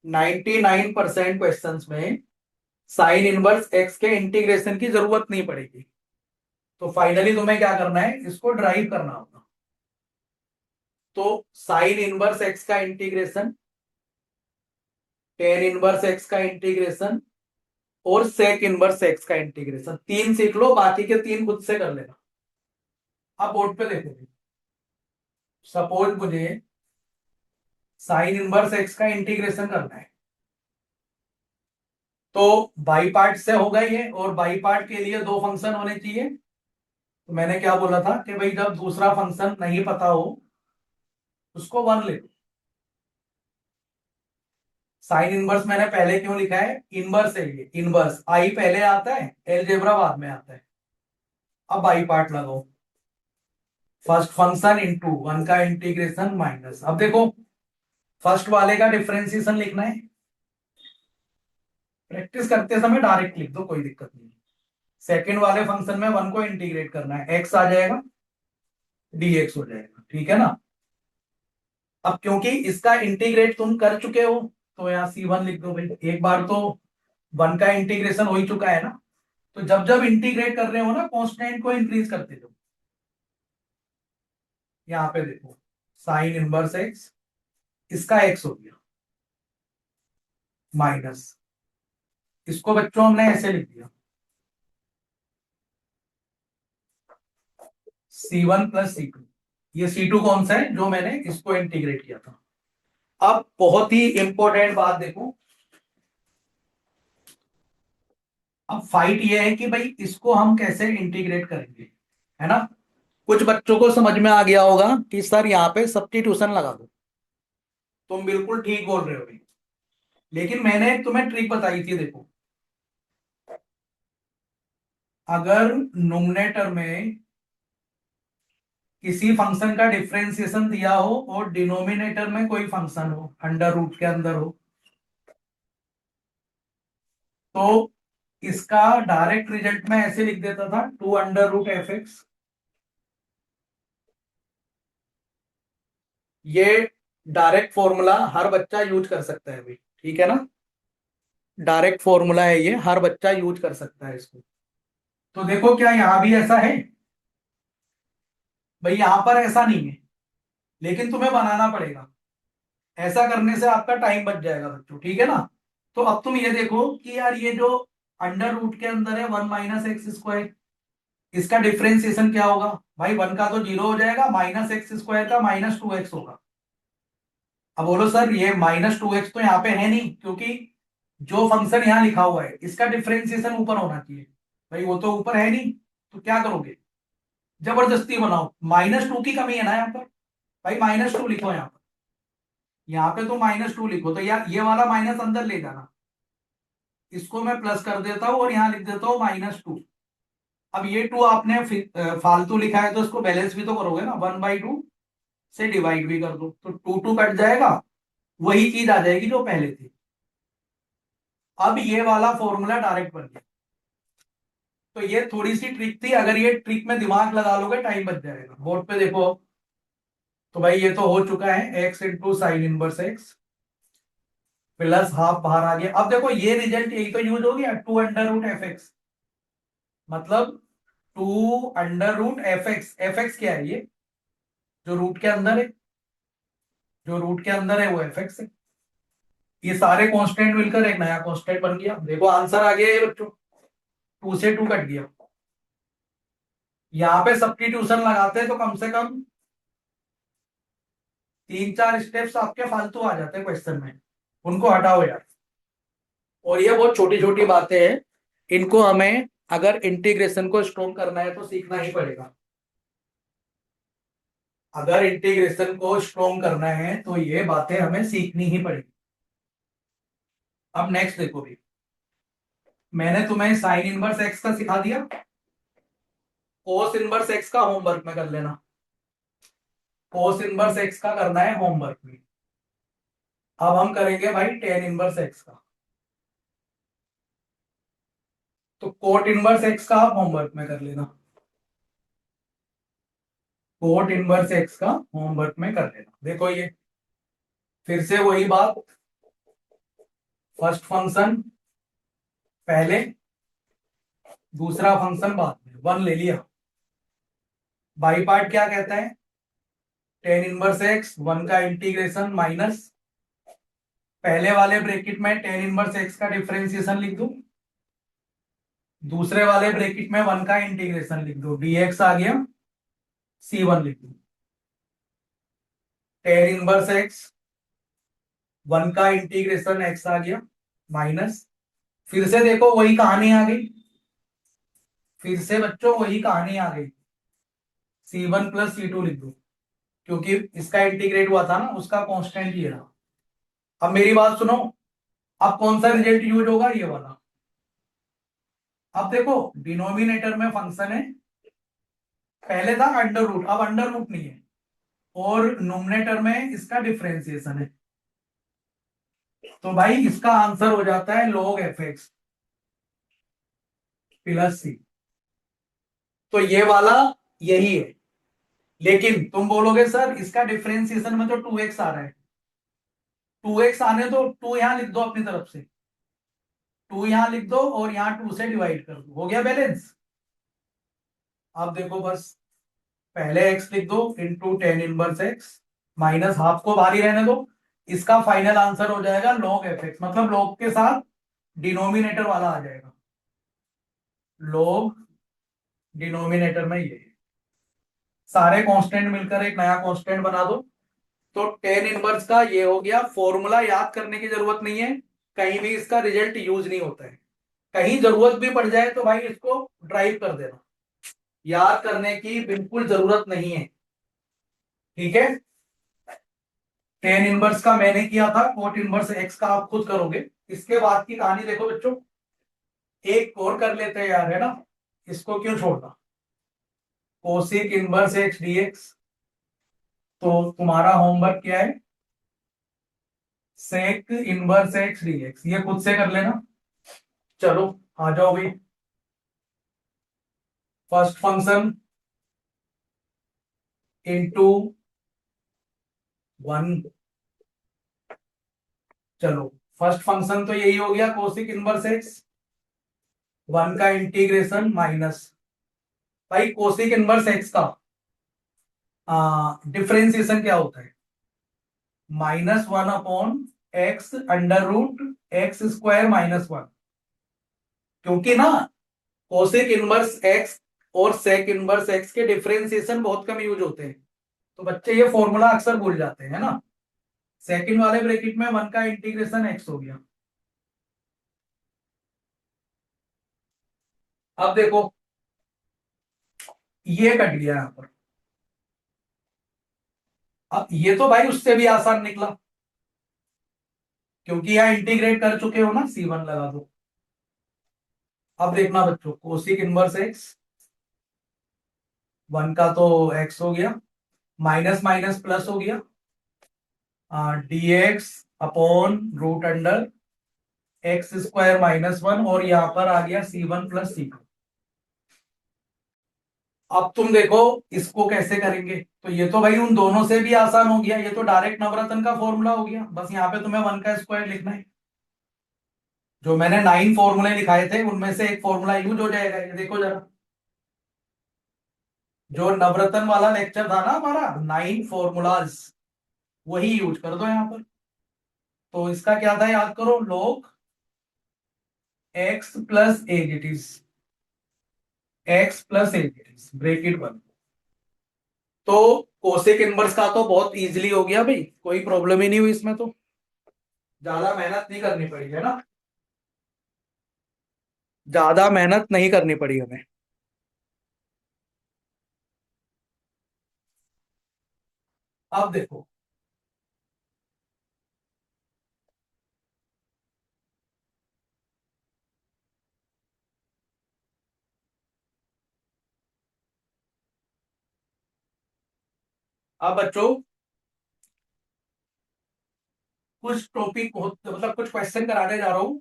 99% क्वेश्चंस में साइन इनवर्स एक्स के इंटीग्रेशन की जरूरत नहीं पड़ेगी। तो फाइनली तुम्हें क्या करना है, इसको ड्राइव करना होगा। तो साइन इनवर्स एक्स का इंटीग्रेशन, टेन इनवर्स एक्स का इंटीग्रेशन और सेक इनवर्स एक्स का इंटीग्रेशन, 3 सीख लो, बाकी के 3 खुद से कर लेना। अब बोर्ड पे देखो, सपोज मुझे साइन इनवर्स एक्स का इंटीग्रेशन करना है, तो बाई पार्ट से होगा ये, और बाई पार्ट के लिए 2 फंक्शन होने चाहिए। तो मैंने क्या बोला था कि भाई जब दूसरा फंक्शन नहीं पता हो उसको 1 ले लो। साइन इनवर्स मैंने पहले क्यों लिखा है, इनवर्स है ये, इनवर्स आई पहले आता है, एलजेब्रा बाद में आता है। अब बाई पार्ट लगाओ, फर्स्ट फंक्शन इंटू 1 का इंटीग्रेशन माइनस, अब देखो फर्स्ट वाले का डिफरेंशिएशन लिखना है, प्रैक्टिस करते समय डायरेक्ट लिख दो, कोई दिक्कत नहीं। सेकंड वाले फंक्शन में 1 को इंटीग्रेट करना है, एक्स आ जाएगा, dx हो जाएगा, ठीक है ना। अब क्योंकि इसका इंटीग्रेट तुम कर चुके हो तो यहाँ C1 लिख दो भाई, एक बार तो 1 का इंटीग्रेशन हो ही चुका है ना। तो जब जब इंटीग्रेट कर रहे हो ना कांस्टेंट को इंक्रीज करते जाओ। यहाँ पे देखो साइन इनवर्स एक्स, इसका एक्स हो गया माइनस, इसको बच्चों हमने ऐसे लिख दिया C1 + C2। ये C2 कौन सा है, जो मैंने इसको इंटीग्रेट किया था। अब बहुत ही इंपॉर्टेंट बात देखो, अब फाइट ये है कि भाई इसको हम कैसे इंटीग्रेट करेंगे, है ना। कुछ बच्चों को समझ में आ गया होगा कि सर यहाँ पे सब्स्टिट्यूशन लगा दो, तुम बिल्कुल ठीक बोल रहे हो भाई। लेकिन मैंने तुम्हें ट्रिक बताई थी, देखो अगर नोमिनेटर में किसी फंक्शन का डिफरेंशिएशन दिया हो और डिनोमिनेटर में कोई फंक्शन हो अंडर रूट के अंदर हो, तो इसका डायरेक्ट रिजल्ट में ऐसे लिख देता था 2√f(x)। ये डायरेक्ट फॉर्मूला हर बच्चा यूज कर सकता है भाई, ठीक है ना, डायरेक्ट फॉर्मूला है ये, हर बच्चा यूज कर सकता है इसको। तो देखो क्या यहां भी ऐसा है, भाई यहां पर ऐसा नहीं है, लेकिन तुम्हें बनाना पड़ेगा। ऐसा करने से आपका टाइम बच जाएगा बच्चों, ठीक है ना। तो अब तुम ये देखो कि यार ये जो अंडर रूट के अंदर है 1 - x², इसका डिफरेंशिएशन क्या होगा। भाई 1 का तो 0 हो जाएगा, -x² का -2x होगा। अब बोलो सर ये -2x तो यहाँ पे है नहीं, क्योंकि जो फंक्शन यहाँ लिखा हुआ है इसका डिफरेंशिएशन ऊपर होना चाहिए। भाई वो तो ऊपर है नहीं, तो क्या करोगे, जबरदस्ती बनाओ। -2 की कमी है ना यहाँ पर, भाई -2 लिखो यहाँ पर। यहाँ पे तो -2 लिखो, तो यार ये वाला माइनस अंदर ले जाना, इसको मैं प्लस कर देता हूँ और यहाँ लिख देता हूँ -2। अब ये 2 आपने फालतू लिखा है, तो इसको बैलेंस भी तो करोगे ना, 1/2 से डिवाइड भी कर दो, तो 2 कट जाएगा, वही चीज आ जाएगी जो पहले थी। अब ये वाला फॉर्मूला डायरेक्ट बन गया। तो ये थोड़ी सी ट्रिक थी, अगर ये ट्रिक में दिमाग लगा लोगे टाइम बच जाएगा। बोर्ड पे देखो, तो भाई ये तो हो चुका है, x × sin−1x प्लस हाफ बाहर आ गया। अब देखो ये रिजल्ट यही तो यूज हो गया, 2√f(x), मतलब 2√f(x). f(x) क्या है, ये जो रूट के अंदर है, जो रूट के अंदर है वो f(x) है। ये सारे कांस्टेंट मिलकर एक नया कांस्टेंट बन गया। देखो आंसर आ गया ये बच्चों, 2 से 2 कट गया। यहाँ पे सब्स्टिट्यूशन लगाते हैं तो कम से कम 3-4 स्टेप्स आपके फालतू आ जाते हैं क्वेश्चन में, उनको हटाओ यार। और ये बहुत छोटी छोटी बातें हैं, इनको हमें अगर इंटीग्रेशन को स्ट्रॉन्ग करना है तो सीखना ही पड़ेगा। अगर इंटीग्रेशन को स्ट्रॉन्ग करना है तो ये बातें हमें सीखनी ही पड़ेगी। अब नेक्स्ट देखो भी, मैंने तुम्हें sin−1x का सिखा दिया, cos−1x का होमवर्क में कर लेना। cos−1x का करना है होमवर्क में। अब हम करेंगे भाई tan−1x का, तो cot−1x का आप होमवर्क में कर लेना। cot−1x का होमवर्क में कर लेना। देखो ये फिर से वही बात, फर्स्ट फंक्शन पहले, दूसरा फंक्शन बाद में, 1 ले लिया। बाई पार्ट क्या कहता है, tan−1x 1 का इंटीग्रेशन माइनस, पहले वाले ब्रैकेट में tan−1x का डिफरेंशिएशन लिख दूं, दूसरे वाले ब्रैकेट में 1 का इंटीग्रेशन लिख दो, dx आ गया, c1 लिख दो। tan−1x 1 का इंटीग्रेशन x आ गया माइनस, फिर से देखो वही कहानी आ गई, फिर से बच्चों वही कहानी आ गई, c1 + c2 लिख दो, क्योंकि इसका इंटीग्रेट हुआ था ना, उसका कांस्टेंट ये रहा। अब मेरी बात सुनो, अब कौन सा रिजल्ट यूज होगा, ये वाला। अब देखो डिनोमिनेटर में फंक्शन है, पहले था अंडर रूट, अब अंडर रूट नहीं है, और नोमिनेटर में इसका डिफरेंशिएशन है, तो भाई इसका आंसर हो जाता है log f(x) + c। तो ये वाला यही है, लेकिन तुम बोलोगे सर इसका डिफरेंशिएशन में तो 2x आ रहा है, 2x आने दो, 2 यहां लिख दो अपनी तरफ से, 2 यहां लिख दो और यहां 2 से डिवाइड कर दो, हो गया बैलेंस। अब देखो बस, पहले x लिख दो इंटू tan−1x, माइनस हाफ को बाहर ही रहने दो, इसका फाइनल आंसर हो जाएगा log f(x), मतलब log के साथ डिनोमिनेटर वाला आ जाएगा, log डिनोमिनेटर में ये सारे कांस्टेंट मिलकर एक नया कांस्टेंट बना दो। तो tan−1 का ये हो गया। फॉर्मूला याद करने की जरूरत नहीं है, कहीं भी इसका रिजल्ट यूज नहीं होता है, कहीं जरूरत भी पड़ जाए तो भाई इसको ड्राइव कर देना, याद करने की बिल्कुल जरूरत नहीं है, ठीक है। tan−1 का मैंने किया था, cot−1x का आप खुद करोगे। इसके बाद की कहानी देखो बच्चों, एक और कर लेते हैं यार, है ना, इसको क्यों छोड़ना। cos−1x dx, तो तुम्हारा होमवर्क क्या है, sec−1x dx, ये खुद से कर लेना। चलो आ जाओ भाई, फर्स्ट फंक्शन इंटू 1, चलो फर्स्ट फंक्शन तो यही हो गया cos−1x, 1 का इंटीग्रेशन माइनस, भाई cos−1x का डिफरेंशिएशन क्या होता है, -1/x√x² -1, क्योंकि ना कोसेक इनवर्स एक्स और सेक इनवर्स एक्स के डिफरेंशिएशन बहुत कम यूज होते हैं, तो बच्चे ये फॉर्मूला अक्सर भूल जाते हैं, है ना। सेकंड वाले ब्रैकेट में 1 का इंटीग्रेशन एक्स हो गया। अब देखो ये कट गया यहां पर। अब ये तो भाई उससे भी आसान निकला, क्योंकि यहां इंटीग्रेट कर चुके हो ना, C1 लगा दो। अब देखना बच्चों, कोसिक इनवर्स एक्स, 1 का तो एक्स हो गया, माइनस माइनस प्लस हो गया, dx/√अंडर x² -1, और यहां पर आ गया C1 + C2। अब तुम देखो इसको कैसे करेंगे, तो ये तो भाई उन दोनों से भी आसान हो गया, ये तो डायरेक्ट नवरत्न का फॉर्मूला हो गया, बस यहाँ पे तुम्हें 1 का स्क्वायर लिखना है। जो मैंने 9 फॉर्मूले लिखाए थे उनमें से एक फॉर्मूला यूज हो जाएगा, ये देखो जरा। जो नवरत्न वाला लेक्चर था ना हमारा, 9 फॉर्मूलाज, वही यूज कर दो यहाँ पर। तो इसका क्या था याद करो, log x + as it is, x + as it is bracket बंद। तो कोसेक इनवर्स का तो बहुत इजीली हो गया भाई, कोई प्रॉब्लम ही नहीं हुई इसमें, तो ज्यादा मेहनत नहीं करनी पड़ी, है ना। ज्यादा मेहनत नहीं करनी पड़ी हमें। अब देखो, अब बच्चों कुछ टॉपिक मतलब कुछ क्वेश्चन कराने जा रहा हूं,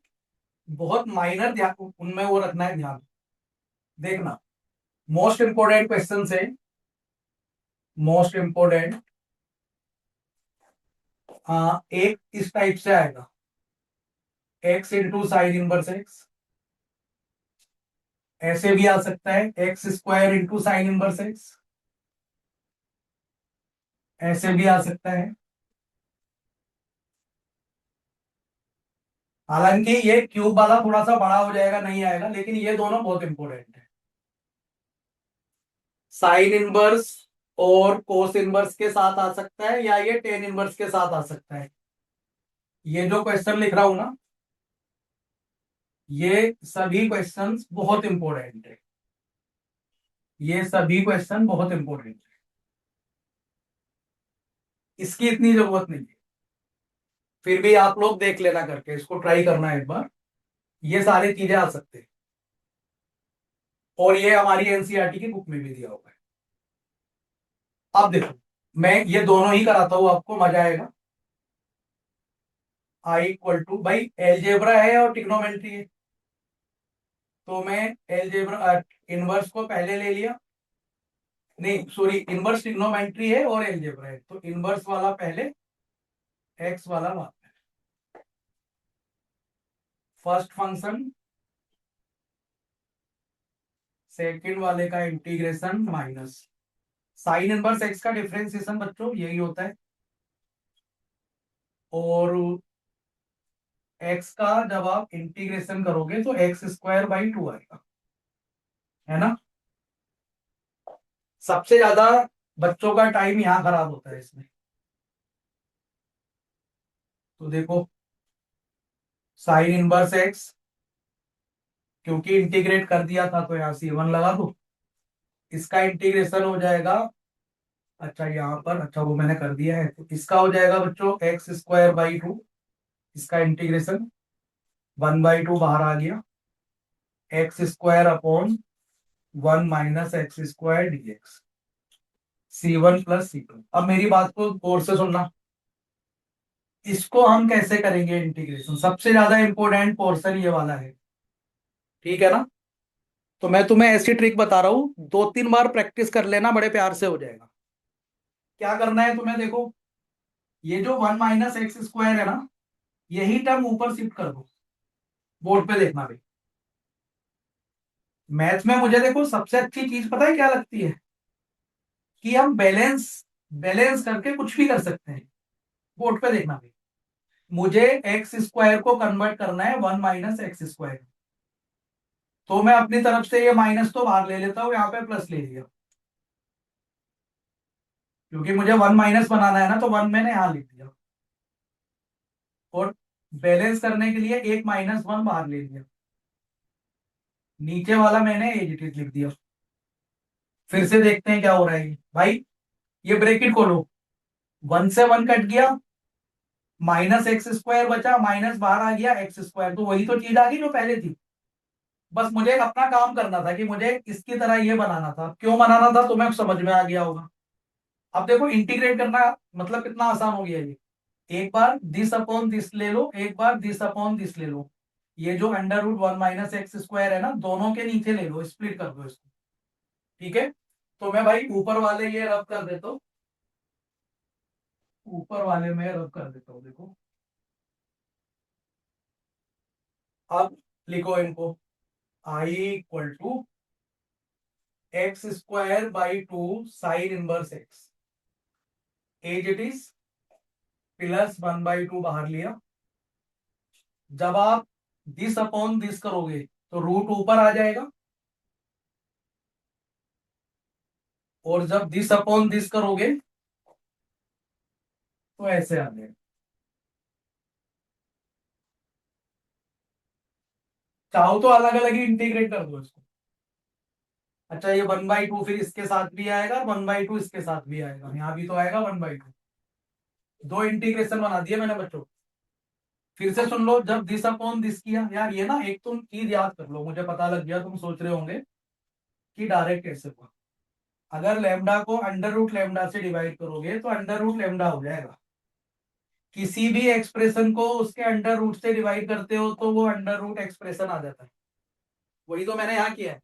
बहुत माइनर, ध्यान उनमें वो रखना है ध्यान। देखना, मोस्ट इंपोर्टेंट क्वेश्चन है, मोस्ट इंपोर्टेंट। एक इस टाइप से आएगा, x × sin−1x। ऐसे भी आ सकता है x² × sin−1x। ऐसे भी आ सकता है। हालांकि ये क्यूब वाला थोड़ा सा बड़ा हो जाएगा, नहीं आएगा, लेकिन ये दोनों बहुत इंपॉर्टेंट है। साइन इनवर्स और कोस इनवर्स के साथ आ सकता है, या ये टेन इनवर्स के साथ आ सकता है। ये जो क्वेश्चन लिख रहा हूं ना, ये सभी क्वेश्चंस बहुत इंपॉर्टेंट है। ये सभी क्वेश्चन बहुत इंपॉर्टेंट है, इसकी इतनी जरूरत नहीं है। फिर भी आप लोग देख लेना करके, इसको ट्राई करना एक बार, ये सारी चीजें आ सकते हैं। और ये हमारी एनसीईआरटी की बुक में भी दिया हुआ है। अब देखो, मैं ये दोनों ही कराता हूं आपको, मजा आएगा। I = भाई एलजेब्रा है और ट्रिग्नोमेट्री है, तो मैं एलजेब्रा इनवर्स को पहले ले लिया, नहीं सॉरी, इनवर्स ट्रिग्नोमेट्री है और एलजेब्रा है, तो इनवर्स वाला पहले, एक्स वाला बाद में। फर्स्ट फंक्शन सेकंड वाले का integration minus sign inverse x का डिफरेंशिएशन बच्चों यही होता है, और एक्स का जब आप इंटीग्रेशन करोगे तो x² / 2 आएगा, है ना। सबसे ज्यादा बच्चों का टाइम यहां खराब होता है इसमें। तो देखो, साइन इनवर्स एक्स, क्योंकि इंटीग्रेट कर दिया था तो यहाँ C1 लगा दो, इसका इंटीग्रेशन हो जाएगा, अच्छा यहाँ पर, अच्छा वो मैंने कर दिया है, तो इसका हो जाएगा बच्चों x² / 2, इसका इंटीग्रेशन 1/2 बाहर आ गया, x² / 1 - x² dx, C1 + C2। अब मेरी बात को गौर से सुनना, इसको हम कैसे करेंगे इंटीग्रेशन, सबसे ज्यादा इंपॉर्टेंट पोर्शन ये वाला है, ठीक है ना। तो मैं तुम्हें ऐसी ट्रिक बता रहा हूं, 2-3 बार प्रैक्टिस कर लेना, बड़े प्यार से हो जाएगा। क्या करना है तुम्हें, देखो, ये जो 1 - x² है ना, यही टर्म ऊपर शिफ्ट कर दो, बोर्ड पे देखना भाई। मैथ में मुझे देखो सबसे अच्छी चीज पता है क्या लगती है, कि हम बैलेंस बैलेंस करके कुछ भी कर सकते हैं। बोर्ड पे देखना भाई, मुझे एक्स स्क्वायर को कन्वर्ट करना है 1 - x²। तो मैं अपनी तरफ से ये माइनस तो बाहर ले लेता हूँ, यहाँ पे प्लस ले लिया, क्योंकि मुझे 1 - बनाना है ना, तो 1 मैंने यहाँ लिख दिया। और बैलेंस करने के लिए एक -1 बाहर ले लिया, नीचे वाला मैंने एज इट इज लिख दिया। फिर से देखते हैं क्या हो रहा है भाई। ये ब्रैकेट खोलो, 1 से 1 कट गया, -x² बचा, माइनस बाहर आ गया x², तो वही तो चीज आ गई जो पहले थी। बस मुझे एक अपना काम करना था कि मुझे इसकी तरह ये बनाना था। क्यों बनाना था तुम्हें समझ में आ गया होगा। अब देखो इंटीग्रेट करना मतलब कितना आसान हो गया ये। एक बार दिस अपॉन दिस ले लो, एक बार दिस अपॉन दिस ले लो। ये जो √1 - x² है ना, दोनों के नीचे ले लो, स्प्लिट कर दो इसको। ठीक है, तो मैं भाई ऊपर वाले ये रब कर देता हूँ, ऊपर वाले में रब कर देता हूँ, देखो। अब लिखो इनको, I = x²/2 sine inverse x, as it is +1/2 बाहर लिया। जब आप दिस अपॉन दिस करोगे तो रूट ऊपर आ जाएगा, और जब दिस अपॉन दिस करोगे तो ऐसे आ जाएगा। चाहो तो अलग अलग ही इंटीग्रेट कर दो इसको। अच्छा, ये 1/2 फिर इसके साथ भी आएगा, 1/2 इसके साथ भी आएगा, यहाँ भी तो आएगा 1/2। दो इंटीग्रेशन बना दिए मैंने बच्चों। फिर से सुन लो, जब दिस अपॉन दिस किया, यार ये ना एक तुम चीज याद कर लो, मुझे पता लग गया तुम सोच रहे होंगे कि डायरेक्ट कैसे हुआ। अगर लेमडा को √λ से डिवाइड करोगे तो √λ हो जाएगा। किसी भी एक्सप्रेशन को उसके अंडर रूट से डिवाइड करते हो तो वो अंडर रूट एक्सप्रेशन आ जाता है। वही तो मैंने यहाँ किया है।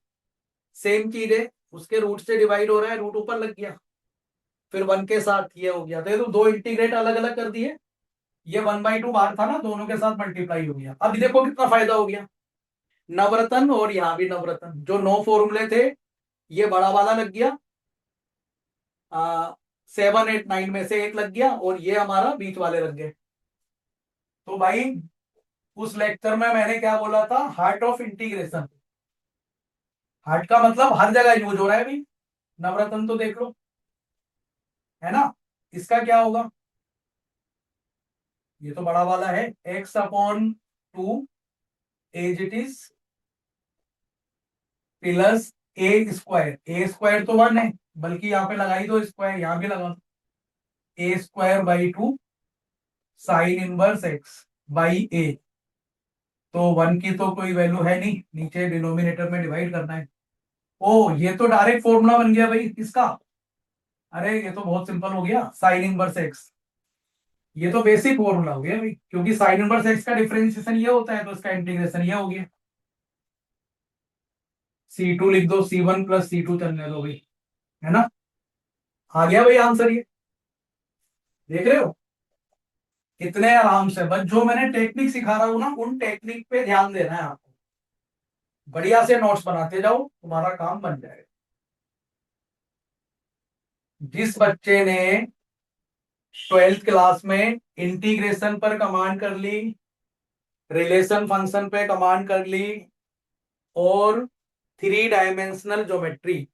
सेम चीज है, उसके रूट से डिवाइड हो रहा है, रूट ऊपर लग गया, फिर 1 के साथ ये हो गया, तो ये तो दो इंटीग्रेट अलग अलग कर दिए। ये 1/2 बाहर था ना, दोनों के साथ मल्टीप्लाई हो गया। अब देखो कितना फायदा हो गया, नवरत्न और यहाँ भी नवरत्न, जो 9 फॉर्मूले थे ये बड़ा वाला लग गया, 7 8 9 में से एक लग गया, और ये हमारा बीच वाले लग गए। तो भाई उस लेक्चर में मैंने क्या बोला था, हार्ट ऑफ इंटीग्रेशन। हार्ट का मतलब हर जगह यूज हो रहा है भाई, नवरत्न तो देख लो, है ना। इसका क्या होगा, ये तो बड़ा वाला है, x/2 as it is +a²। तो 1 है, बल्कि यहाँ पे लगाई दो स्क्वायर, यहाँ भी लगा दो, a²/2 साइन इनवर्स x/a। तो 1 की तो कोई वैल्यू है नहीं, नीचे डिनोमिनेटर में डिवाइड करना है। ओ, ये तो डायरेक्ट फॉर्मूला बन गया भाई इसका। अरे ये तो बहुत सिंपल हो गया, साइन इनवर्स x। ये तो बेसिक फॉर्मूला हो गया भाई, क्योंकि साइन इनवर्स x का डिफरेंशिएशन ये होता है, तो इसका इंटीग्रेशन ये हो गया। C2 लिख दो, C1 + C2 चलने दो भाई, है ना। आ गया भाई आंसर ये, देख रहे हो कितने आराम से। बस जो मैंने टेक्निक सिखा रहा हूं ना, उन टेक्निक पे ध्यान देना है आपको। बढ़िया से नोट्स बनाते जाओ, तुम्हारा काम बन जाएगा। जिस बच्चे ने 12th क्लास में इंटीग्रेशन पर कमांड कर ली, रिलेशन फंक्शन पे कमांड कर ली, और 3 डायमेंशनल ज्योमेट्री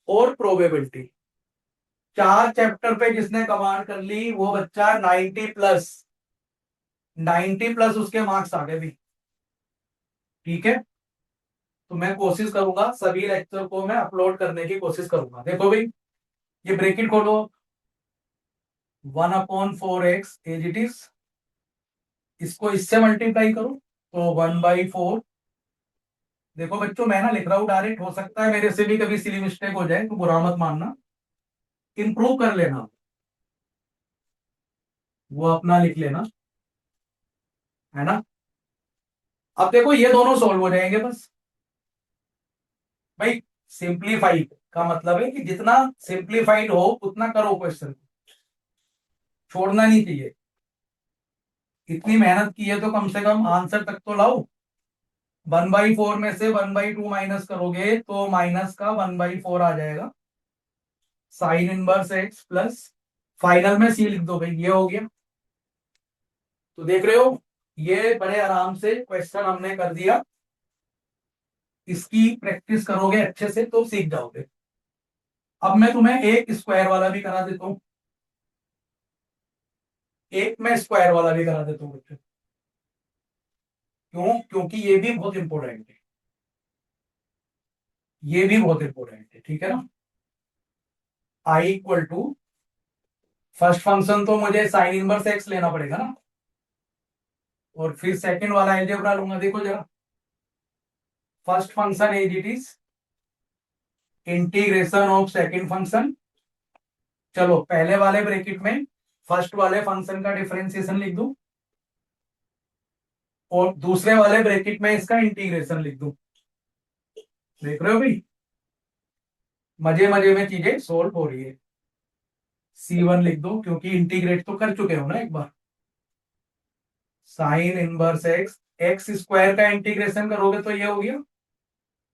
और प्रोबेबिलिटी, 4 चैप्टर पे जिसने कमांड कर ली, वो बच्चा 90+ उसके मार्क्स आ गए भी। ठीक है, तो मैं कोशिश करूंगा, सभी लेक्चर को मैं अपलोड करने की कोशिश करूंगा। देखो भाई, ये ब्रैकेट खोलो, 1/4x एज इट इज, इसको इससे मल्टीप्लाई करो तो 1/4। देखो बच्चों, मैं ना लिख रहा हूँ डायरेक्ट, हो सकता है मेरे से भी कभी सिली मिस्टेक हो जाए, तो बुरा मत मानना, इंप्रूव कर लेना, वो अपना लिख लेना, है ना। अब देखो ये दोनों सॉल्व हो जाएंगे बस भाई। सिंप्लीफाइड का मतलब है कि जितना सिंप्लीफाइड हो उतना करो क्वेश्चन, छोड़ना नहीं चाहिए। इतनी मेहनत की है तो कम से कम आंसर तक तो लाओ। 1/4 में से 1/2 माइनस करोगे तो माइनस का 1/4 आ जाएगा, साइन इनवर्स x फाइनल में सी लिख दो भाई, ये हो गया। तो देख रहे हो, ये बड़े आराम से क्वेश्चन हमने कर दिया। इसकी प्रैक्टिस करोगे अच्छे से तो सीख जाओगे। अब मैं तुम्हें एक स्क्वायर वाला भी करा देता हूं, एक मैं स्क्वायर वाला भी करा देता हूं बच्चों। क्यों? क्योंकि ये भी बहुत इंपॉर्टेंट है, ये भी बहुत इंपॉर्टेंट है, ठीक है ना। आई इक्वल टू, फर्स्ट फंक्शन तो मुझे साइन इनवर्स एक्स लेना पड़ेगा ना, और फिर सेकंड वाला अलजेब्रा लूंगा। देखो जरा, first function as it is, integration of second function. चलो पहले वाले ब्रैकेट में फर्स्ट वाले फंक्शन का डिफरेंशिएशन लिख दूं, और दूसरे वाले ब्रैकेट में इसका इंटीग्रेशन लिख दूं। देख रहे हो भाई, मजे मजे में चीजें सोल्व हो रही है। C1 लिख दो, क्योंकि इंटीग्रेट तो कर चुके हो ना एक बार। Sine inverse x, x square का इंटीग्रेशन करोगे तो ये हो गया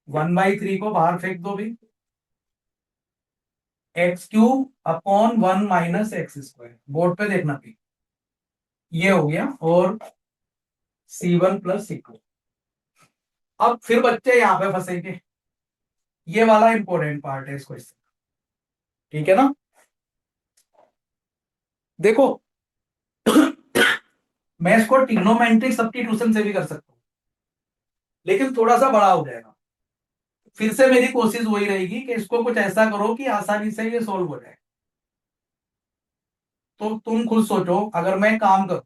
1/3 को बाहर फेंक दो भी, x³ upon 1 minus x square, board पे देखना भी, ये हो गया। और C1 प्लस C2। अब फिर बच्चे यहां पे फंसेंगे, ये वाला इंपॉर्टेंट पार्ट है इस क्वेश्चन, ठीक है ना। देखो मैं इसको ट्रिग्नोमेट्रिक सब्स्टिट्यूशन से भी कर सकता हूं, लेकिन थोड़ा सा बड़ा हो जाएगा। फिर से मेरी कोशिश वही रहेगी कि इसको कुछ ऐसा करो कि आसानी से ये सोल्व हो जाए। तो तुम खुद सोचो, अगर मैं काम करूं,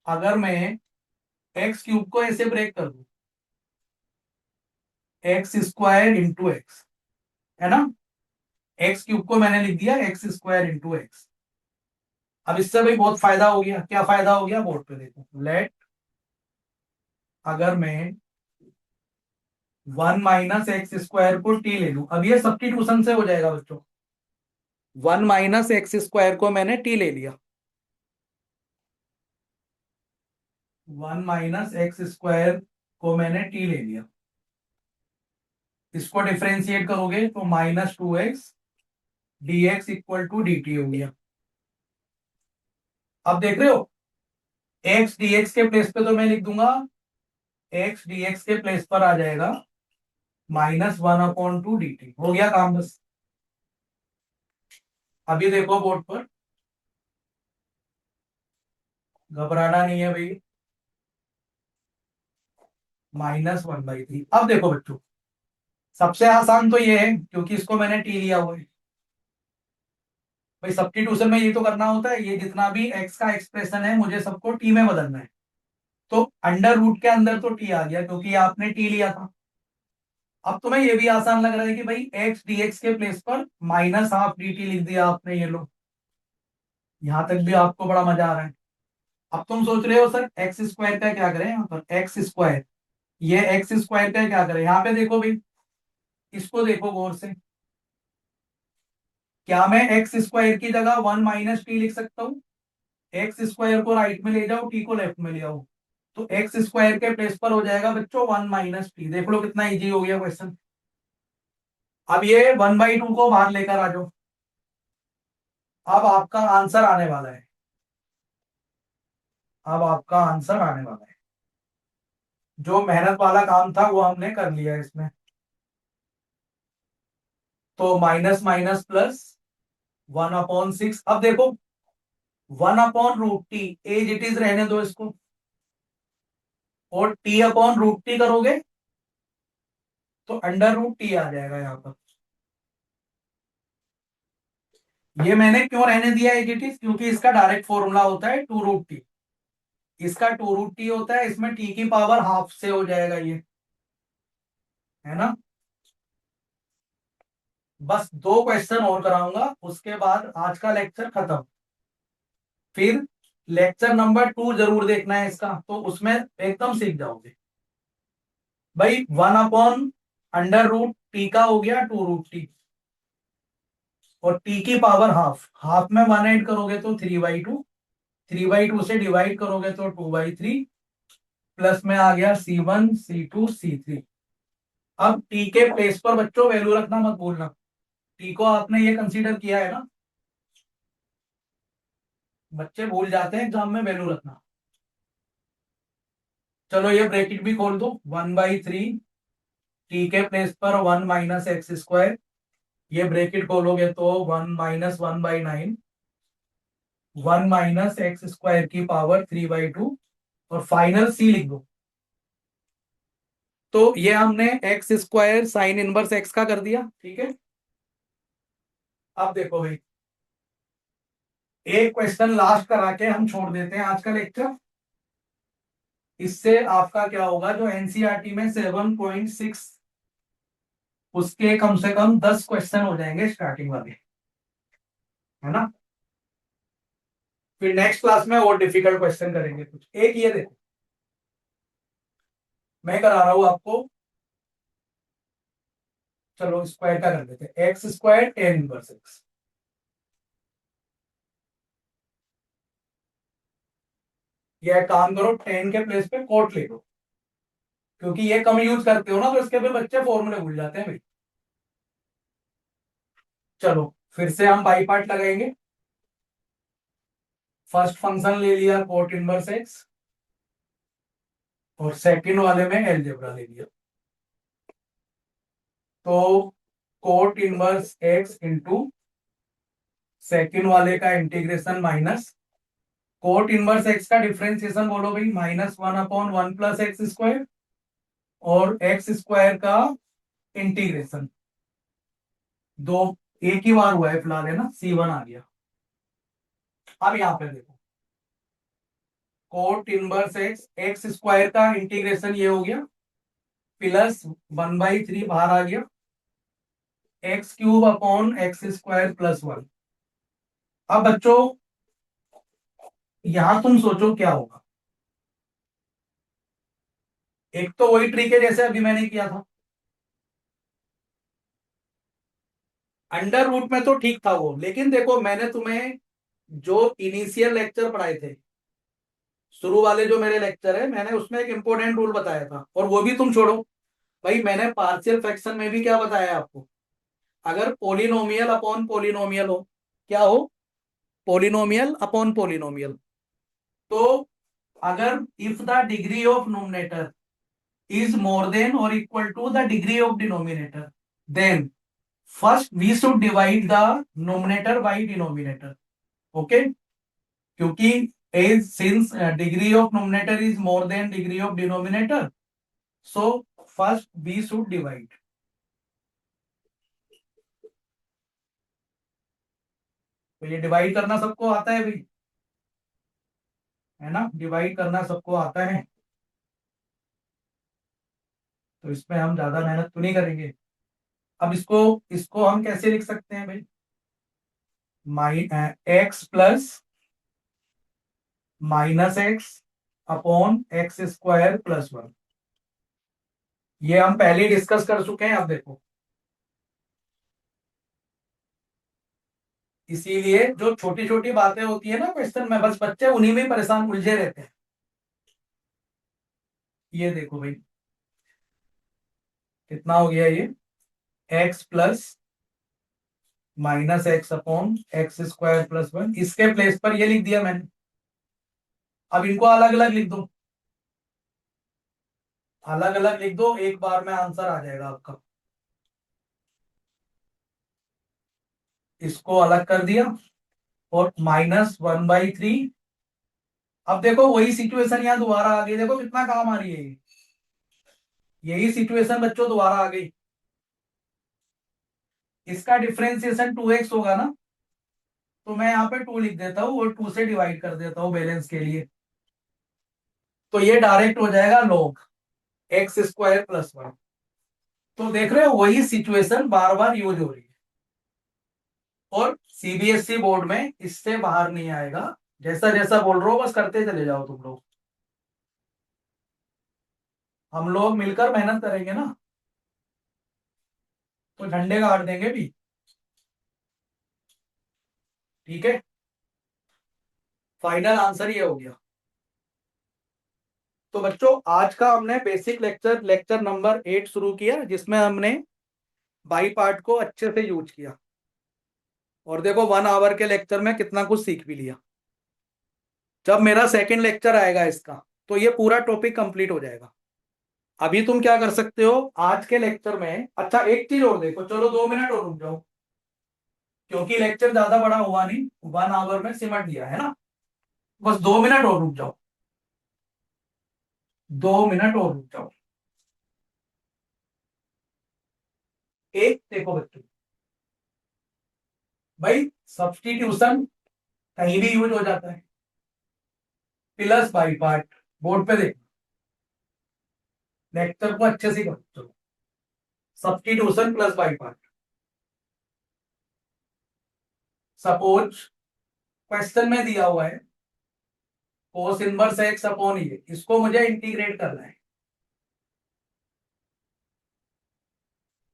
अगर मैं x³ को ऐसे ब्रेक कर दूं, x² × x, है ना। x³ को मैंने लिख दिया x² × x। अब इससे भाई बहुत फायदा हो गया। क्या फायदा हो गया? बोर्ड पे देखो, लेट, अगर मैं 1 माइनस एक्स स्क्वायर को t ले लूं, अब ये सब्स्टिट्यूशन से हो जाएगा बच्चों। 1 माइनस एक्स स्क्वायर को मैंने t ले लिया, 1 माइनस एक्स स्क्वायर को मैंने t ले लिया। इसको डिफरेंशिएट करोगे तो -2x dx equal to dt हो गया। अब देख रहे हो, x dx के प्लेस पे तो मैं लिख दूंगा, x dx के प्लेस पर आ जाएगा -1/2 dt। हो गया काम बस। अभी देखो बोर्ड पर, घबराना नहीं है भाई, -1/3। अब देखो बच्चों, सबसे आसान तो ये है क्योंकि इसको मैंने टी लिया हुआ है। भाई सब्स्टिट्यूशन में ये तो करना होता है, ये जितना भी एक्स का एक्सप्रेशन है मुझे सबको टी में बदलना है। तो अंडर रूट के अंदर तो टी आ गया क्योंकि आपने टी लिया था। अब तुम्हें ये भी आसान लग रहा है कि भाई x dx के प्लेस पर -12 dt लिख दिया आपने, ये लो, यहां तक भी आपको बड़ा मजा आ रहा है। अब तुम सोच रहे हो सर एक्स स्क्वायर का क्या करें, यहाँ पर एक्स स्क्वायर, ये एक्स स्क्वायर का क्या करें। यहाँ पे देखो भाई, इसको देखो गौर से, क्या मैं एक्स स्क्वायर की जगह 1 माइनस टी लिख सकता हूँ? एक्स स्क्वायर को राइट में ले जाओ, टी को लेफ्ट में ले आओ, तो एक्स स्क्वायर के प्लेस पर हो जाएगा बच्चों 1 माइनस टी। देख लो कितना इजी हो गया क्वेश्चन। अब ये 1/2 को बाहर लेकर आ जाओ, अब आपका आंसर आने वाला है, अब आपका आंसर आने वाला है। जो मेहनत वाला काम था वो हमने कर लिया है इसमें। तो माइनस माइनस प्लस 1/6। अब देखो 1/√t एज इट इज रहने दो इसको, और t/√t करोगे तो अंडर रूट टी आ जाएगा यहाँ पर। ये मैंने क्यों रहने दिया एज इट इज? क्योंकि इसका डायरेक्ट फॉर्मूला होता है 2√t, इसका 2√t होता है, इसमें t की पावर हाफ से हो जाएगा ये, है ना। बस 2 क्वेश्चन और कराऊंगा, उसके बाद आज का लेक्चर खत्म। फिर लेक्चर नंबर 2 जरूर देखना है इसका, तो उसमें एकदम सीख जाओगे। भाई 1/√t का हो गया 2√t, और t की पावर हाफ, हाफ में 1 ऐड करोगे तो 3/2, 3/2 से डिवाइड करोगे तो 2/3, प्लस में आ गया C1 C2 C3। अब t के प्लेस पर बच्चों वैल्यू रखना मत भूलना, टी को आपने ये कंसीडर किया है ना, बच्चे भूल जाते हैं एग्जाम में वैल्यू रखना। चलो ये ब्रैकेट भी खोल दो, 1/3 टी के प्लेस पर 1 - x²। ये ब्रैकेट खोलोगे तो 1 - 1/9, 1 - x² की पावर 3/2, और फाइनल सी लिख दो। तो ये हमने x² साइन इनवर्स x का कर दिया, ठीक है। अब देखो भाई, एक क्वेश्चन लास्ट करा के हम छोड़ देते हैं आज का लेक्चर। इससे आपका क्या होगा, जो एनसीईआरटी में 7.6, उसके कम से कम 10 क्वेश्चन हो जाएंगे स्टार्टिंग वाले, है ना। फिर नेक्स्ट क्लास में और डिफिकल्ट क्वेश्चन करेंगे कुछ। एक ये देखो, मैं करा रहा हूं आपको, चलो स्क्वायर का कर देते हैं, x² tan इनवर्स x। यह काम करो, टेन के प्लेस पे कोट ले लो, क्योंकि ये कम यूज करते हो ना, तो इसके पे बच्चे फॉर्मूले भूल जाते हैं भाई। चलो फिर से हम बाई पार्ट लगाएंगे। फर्स्ट फंक्शन ले लिया कोट इनवर्स एक्स, और सेकंड वाले में एलजेब्रा ले लिया। तो cot inverse x into second वाले का integration minus cot inverse x का डिफरेंशिएशन बोलो भाई, -1/1 + x², और x² का इंटीग्रेशन। दो एक ही बार हुआ है फिलहाल, है ना, C1 आ गया। अब यहां पे देखो, कोट इनवर्स x² का इंटीग्रेशन ये हो गया, प्लस 1/3 बाहर आ गया, x³ / x² + 1। अब बच्चों यहां तुम सोचो क्या होगा। एक तो वही ट्रिक है जैसे अभी मैंने किया था, अंडर रूट में तो ठीक था वो, लेकिन देखो मैंने तुम्हें जो इनिशियल लेक्चर पढ़ाए थे, शुरू वाले जो मेरे लेक्चर है, मैंने उसमें एक इंपॉर्टेंट रूल बताया था, और वो भी तुम छोड़ो भाई, मैंने पार्शियल फ्रैक्शन में भी क्या बताया आपको, अगर पोलिनोमियल अपॉन पोलिनोमियल हो, क्या हो, पोलिनोमियल अपॉन पोलिनोमियल, तो अगर if the degree of nominator is more than or equal to the degree of denominator, then first we should divide the numerator by denominator, okay, क्योंकि as since degree of numerator is more than degree of denominator, so first we should divide। तो ये divide करना सबको आता है भाई, है ना, डिवाइड करना सबको आता है, तो इसमें हम ज्यादा मेहनत तो नहीं करेंगे। अब इसको इसको हम कैसे लिख सकते हैं भाई, x plus -x upon x² + 1। ये हम पहले ही डिस्कस कर चुके हैं। अब देखो, इसीलिए जो छोटी छोटी बातें होती है ना क्वेश्चन में, बस बच्चे उन्हीं में परेशान उलझे रहते हैं। ये देखो भाई, कितना हो गया ये, x plus -x upon x² + 1, इसके प्लेस पर ये लिख दिया मैंने। अब इनको अलग अलग लिख दो, अलग अलग लिख दो, एक बार में आंसर आ जाएगा आपका। इसको अलग कर दिया, और -1/3। अब देखो वही सिचुएशन यहाँ दोबारा आ गई, देखो कितना काम आ रही है ये। यही सिचुएशन बच्चों दोबारा आ गई। इसका डिफरेंशिएशन 2x होगा ना, तो मैं यहाँ पे 2 लिख देता हूँ और 2 से डिवाइड कर देता हूँ बैलेंस के लिए। तो ये डायरेक्ट हो जाएगा log x² + 1। तो देख रहे हो वही सिचुएशन बार बार यूज हो रही है, और सीबीएसई बोर्ड में इससे बाहर नहीं आएगा। जैसा जैसा बोल रहा हो बस करते चले जाओ तुम लोग, हम लोग मिलकर मेहनत करेंगे ना, तो झंडे गाड़ देंगे भी, ठीक है। फाइनल आंसर ये हो गया। तो बच्चों आज का हमने बेसिक लेक्चर नंबर 8 शुरू किया, जिसमें हमने बाई पार्ट को अच्छे से यूज किया। और देखो 1 आवर के लेक्चर में कितना कुछ सीख भी लिया। जब मेरा सेकंड लेक्चर आएगा इसका, तो ये पूरा टॉपिक कंप्लीट हो जाएगा। अभी तुम क्या कर सकते हो आज के लेक्चर में, अच्छा एक चीज और देखो, चलो 2 मिनट और रुक जाओ, क्योंकि लेक्चर ज्यादा बड़ा हुआ नहीं, 1 आवर में सिमट दिया है ना। बस 2 मिनट और रुक जाओ, 2 मिनट और रुक जाओ। एक देखो बच्चों, भाई सब्स्टिट्यूशन कहीं भी यूज हो जाता है, प्लस बाई पार्ट। बोर्ड पे देखो, लेक्चर को अच्छे से करो, चलो। Substitution plus by part. Suppose question में दिया हुआ है कोस इनवर्स एक्स अपॉन ये, इसको मुझे इंटीग्रेट करना है।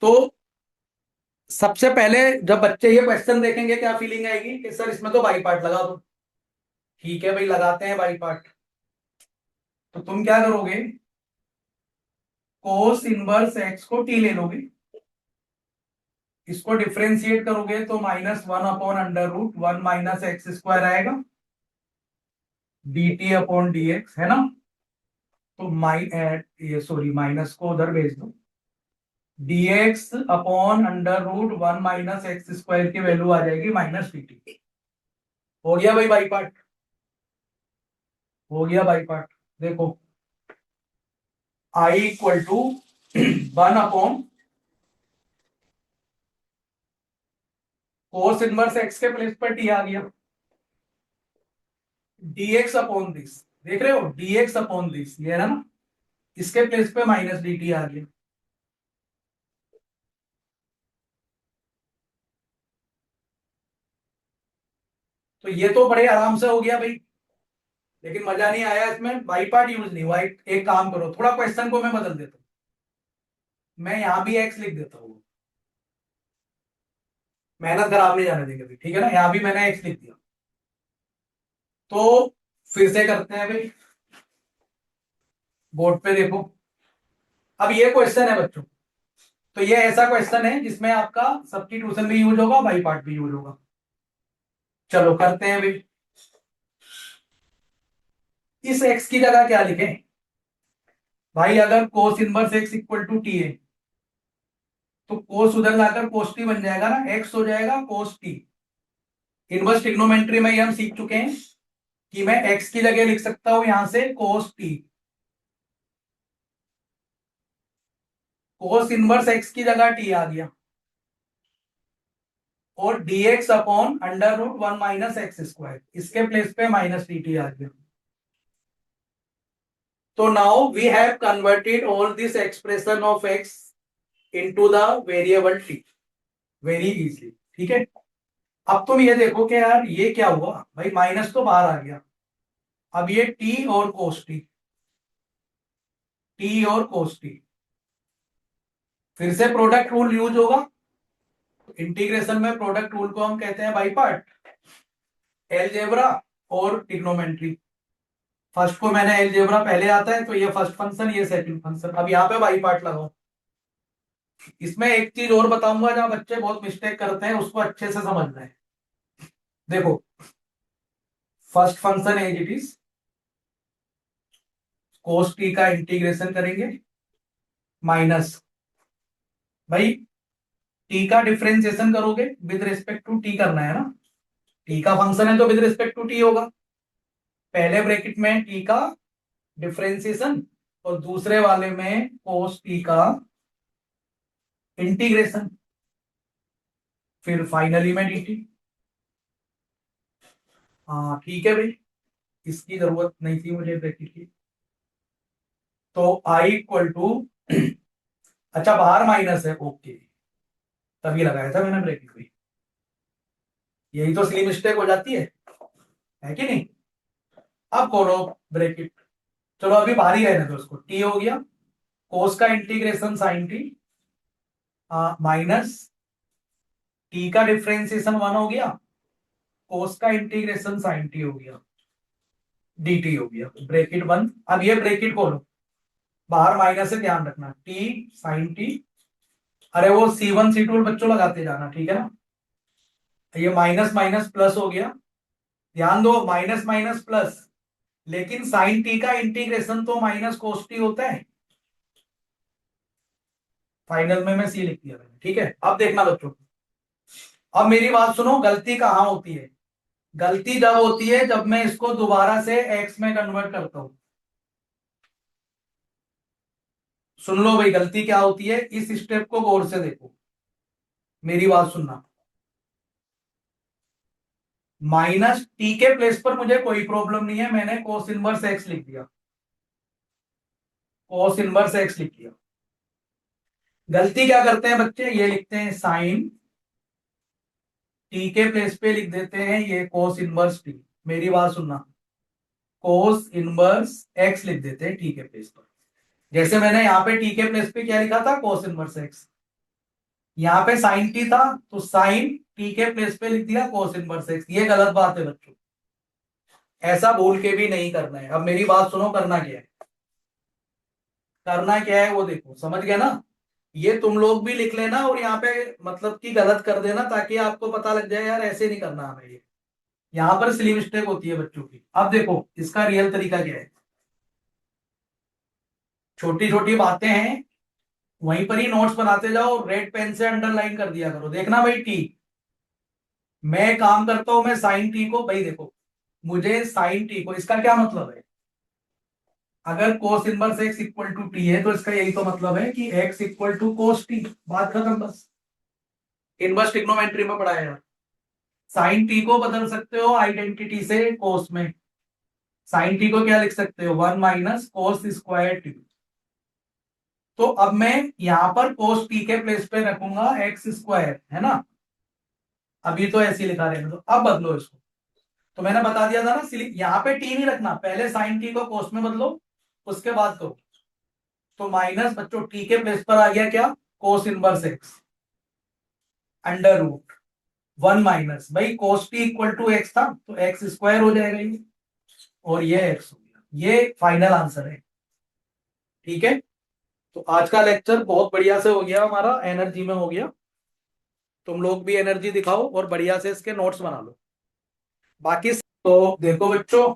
तो सबसे पहले जब बच्चे ये क्वेश्चन देखेंगे क्या फीलिंग आएगी कि सर इसमें तो बाई पार्ट लगा दो। ठीक है भाई, लगाते हैं बाई पार्ट। तो तुम क्या करोगे, कोस इनवर्स एक्स को टी ले लोगे, इसको डिफ्रेंशिएट करोगे तो -1/√1 माइनस एक्स स्क्वायर आएगा, dt अपॉन dx है ना। तो ये सॉरी माइनस को उधर भेज दो, dx upon √1 minus x square की वैल्यू आ जाएगी -dt। हो गया भाई बाई पार्ट, हो गया बाई पार्ट। देखो i equal to 1 upon cos inverse x के प्लेस पर टी आ गया, dx अपॉन दिस, देख रहे हो dx अपॉन दिस, ये है ना, इसके प्लेस पे -dt आ गया। तो ये तो बड़े आराम से हो गया भाई, लेकिन मजा नहीं आया इसमें, बाई पार्ट यूज नहीं हुआ। एक काम करो, थोड़ा क्वेश्चन को मैं बदल देता हूँ, मैं यहां भी एक्स लिख देता हूँ, मेहनत खराब नहीं जाने देंगे भाई, ठीक है ना। यहां भी मैंने एक्स लिख दिया। तो फिर से करते हैं भाई, बोर्ड पे देखो। अब ये क्वेश्चन है बच्चों, तो ये ऐसा क्वेश्चन है जिसमें आपका सब्स्टिट्यूशन भी यूज होगा, बाई पार्ट भी यूज होगा। चलो करते हैं भाई। इस एक्स की जगह क्या लिखें भाई, अगर cos inverse x equal to t है, तो कोस उधर लाकर कोस टी बन जाएगा ना, एक्स हो जाएगा कोस टी। इनवर्स ट्रिग्नोमेट्री में ये हम सीख चुके हैं कि मैं एक्स की जगह लिख सकता हूं यहां से cos t, cos inverse x की जगह टी आ गया, और dx upon √1 minus x square, इसके प्लेस पे -dt आ गया। तो now we have converted all this expression of x into the variable t very easily, ठीक है। अब तुम ये देखो कि यार ये क्या हुआ भाई, माइनस तो बाहर आ गया, अब ये टी और कोस टी, टी और कोस टी, फिर से प्रोडक्ट रूल यूज होगा। इंटीग्रेशन में प्रोडक्ट रूल को हम कहते हैं बाई पार्ट, एलजेब्रा और ट्रिग्नोमेट्री। फर्स्ट को मैंने एलजेब्रा पहले आता है, तो ये फर्स्ट फंक्शन, ये सेकंड फंक्शन। अब यहाँ पे बाई पार्ट लगाओ। इसमें एक चीज और बताऊंगा, जहां बच्चे बहुत मिस्टेक करते हैं, उसको अच्छे से समझना है। देखो first function as it is, cos t का इंटीग्रेशन करेंगे, माइनस, भाई टी का डिफरेंशिएशन करोगे विद रिस्पेक्ट टू टी करना है ना, टी का फंक्शन है तो विद रिस्पेक्ट टू टी होगा। पहले ब्रैकेट में टी का डिफरेंशिएशन, और दूसरे वाले में कोस टी का इंटीग्रेशन, फिर फाइनली में dt। हाँ ठीक है भाई, इसकी जरूरत नहीं थी मुझे ब्रैकेट की। तो आई इक्वल टू अच्छा बाहर माइनस है, ओके, तभी लगाया था मैंने ब्रैकेट भी। यही तो सिली मिस्टेक हो जाती है कि नहीं। अब खोलो ब्रैकेट, चलो अभी बाहर ही रहने दो उसको, टी हो गया, कोस का integration sine t, minus t का डिफरेंशिएशन 1 हो गया, कोस का इंटीग्रेशन साइन टी हो गया, dt हो गया, ब्रैकेट बंद। अब ये ब्रैकेट खोलो, बाहर माइनस से ध्यान रखना, टी साइन टी, अरे वो C1 C2 बच्चों लगाते जाना, ठीक है ना। ये माइनस माइनस प्लस हो गया। ध्यान दो, माइनस माइनस प्लस, लेकिन साइन टी का इंटीग्रेशन तो माइनस कोस टी होता है। फाइनल में मैं सी लिख दिया मैंने, ठीक है। अब देखना बच्चों, अब मेरी बात सुनो, गलती कहां होती है? गलती जब होती है जब मैं इसको दोबारा से एक्स में कन्वर्ट करता हूं। सुन लो भाई, गलती क्या होती है, इस स्टेप को गौर से देखो, मेरी बात सुनना। माइनस टी के प्लेस पर मुझे कोई प्रॉब्लम नहीं है, मैंने कोस इनवर्स एक्स लिख दिया, कोस इनवर्स एक्स लिख दिया। गलती क्या करते हैं बच्चे, ये लिखते हैं साइन टी के प्लेस पे लिख देते हैं ये कोस इनवर्स टी। मेरी बात सुनना, कोस इनवर्स एक्स लिख देते हैं टी के प्लेस पर। जैसे मैंने यहाँ पे टी के प्लेस पे क्या लिखा था, कोस इनवर्स एक्स। यहाँ पे साइन टी था तो साइन टी के प्लेस पे लिख दिया कोस इनवर्स एक्स। ये गलत बात है बच्चों, ऐसा भूल के भी नहीं करना है। अब मेरी बात सुनो, करना क्या है, करना क्या है वो देखो, समझ गया ना? ये तुम लोग भी लिख लेना और यहाँ पे मतलब कि गलत कर देना, ताकि आपको पता लग जाए यार ऐसे नहीं करना हमें। ये यहाँ पर सिली मिस्टेक होती है बच्चों की। अब देखो इसका रियल तरीका क्या है, छोटी छोटी बातें हैं, वहीं पर ही नोट्स बनाते जाओ, रेड पेन से अंडरलाइन कर दिया करो। देखना भाई, टी मैं काम करता हूं, मैं साइन टी को, भाई देखो, मुझे साइन टी को, इसका क्या मतलब है, अगर cos inverse x equal to t है तो इसका यही तो मतलब है कि x equal to cos t, बात खत्म बस। इनवर्स ट्रिग्नोमेट्री में पढ़ाया यार। साइन टी को बदल सकते हो आइडेंटिटी से कोस में, साइन टी को क्या लिख सकते हो, one minus cos square T. तो अब मैं यहां पर कोस टी के प्लेस पे रखूंगा एक्स स्क्वायर, है ना? अभी तो ऐसे ही लिखा रहेगा, तो अब बदलो इसको। तो मैंने बता दिया था ना, यहाँ पे टी नहीं रखना, पहले साइन टी को कोस में बदलो, उसके बाद करो। तो माइनस बच्चों टी के प्लेस पर आ गया क्या, cos inverse x under root one minus, भाई cos t equal to x था तो एक्स स्क्वायर हो जाएगा ये, और ये एक्स हो गया। ये फाइनल आंसर है, ठीक है। तो आज का लेक्चर बहुत बढ़िया से हो गया, हमारा एनर्जी में हो गया। तुम लोग भी एनर्जी दिखाओ और बढ़िया से इसके नोट्स बना लो। बाकी तो देखो बच्चों,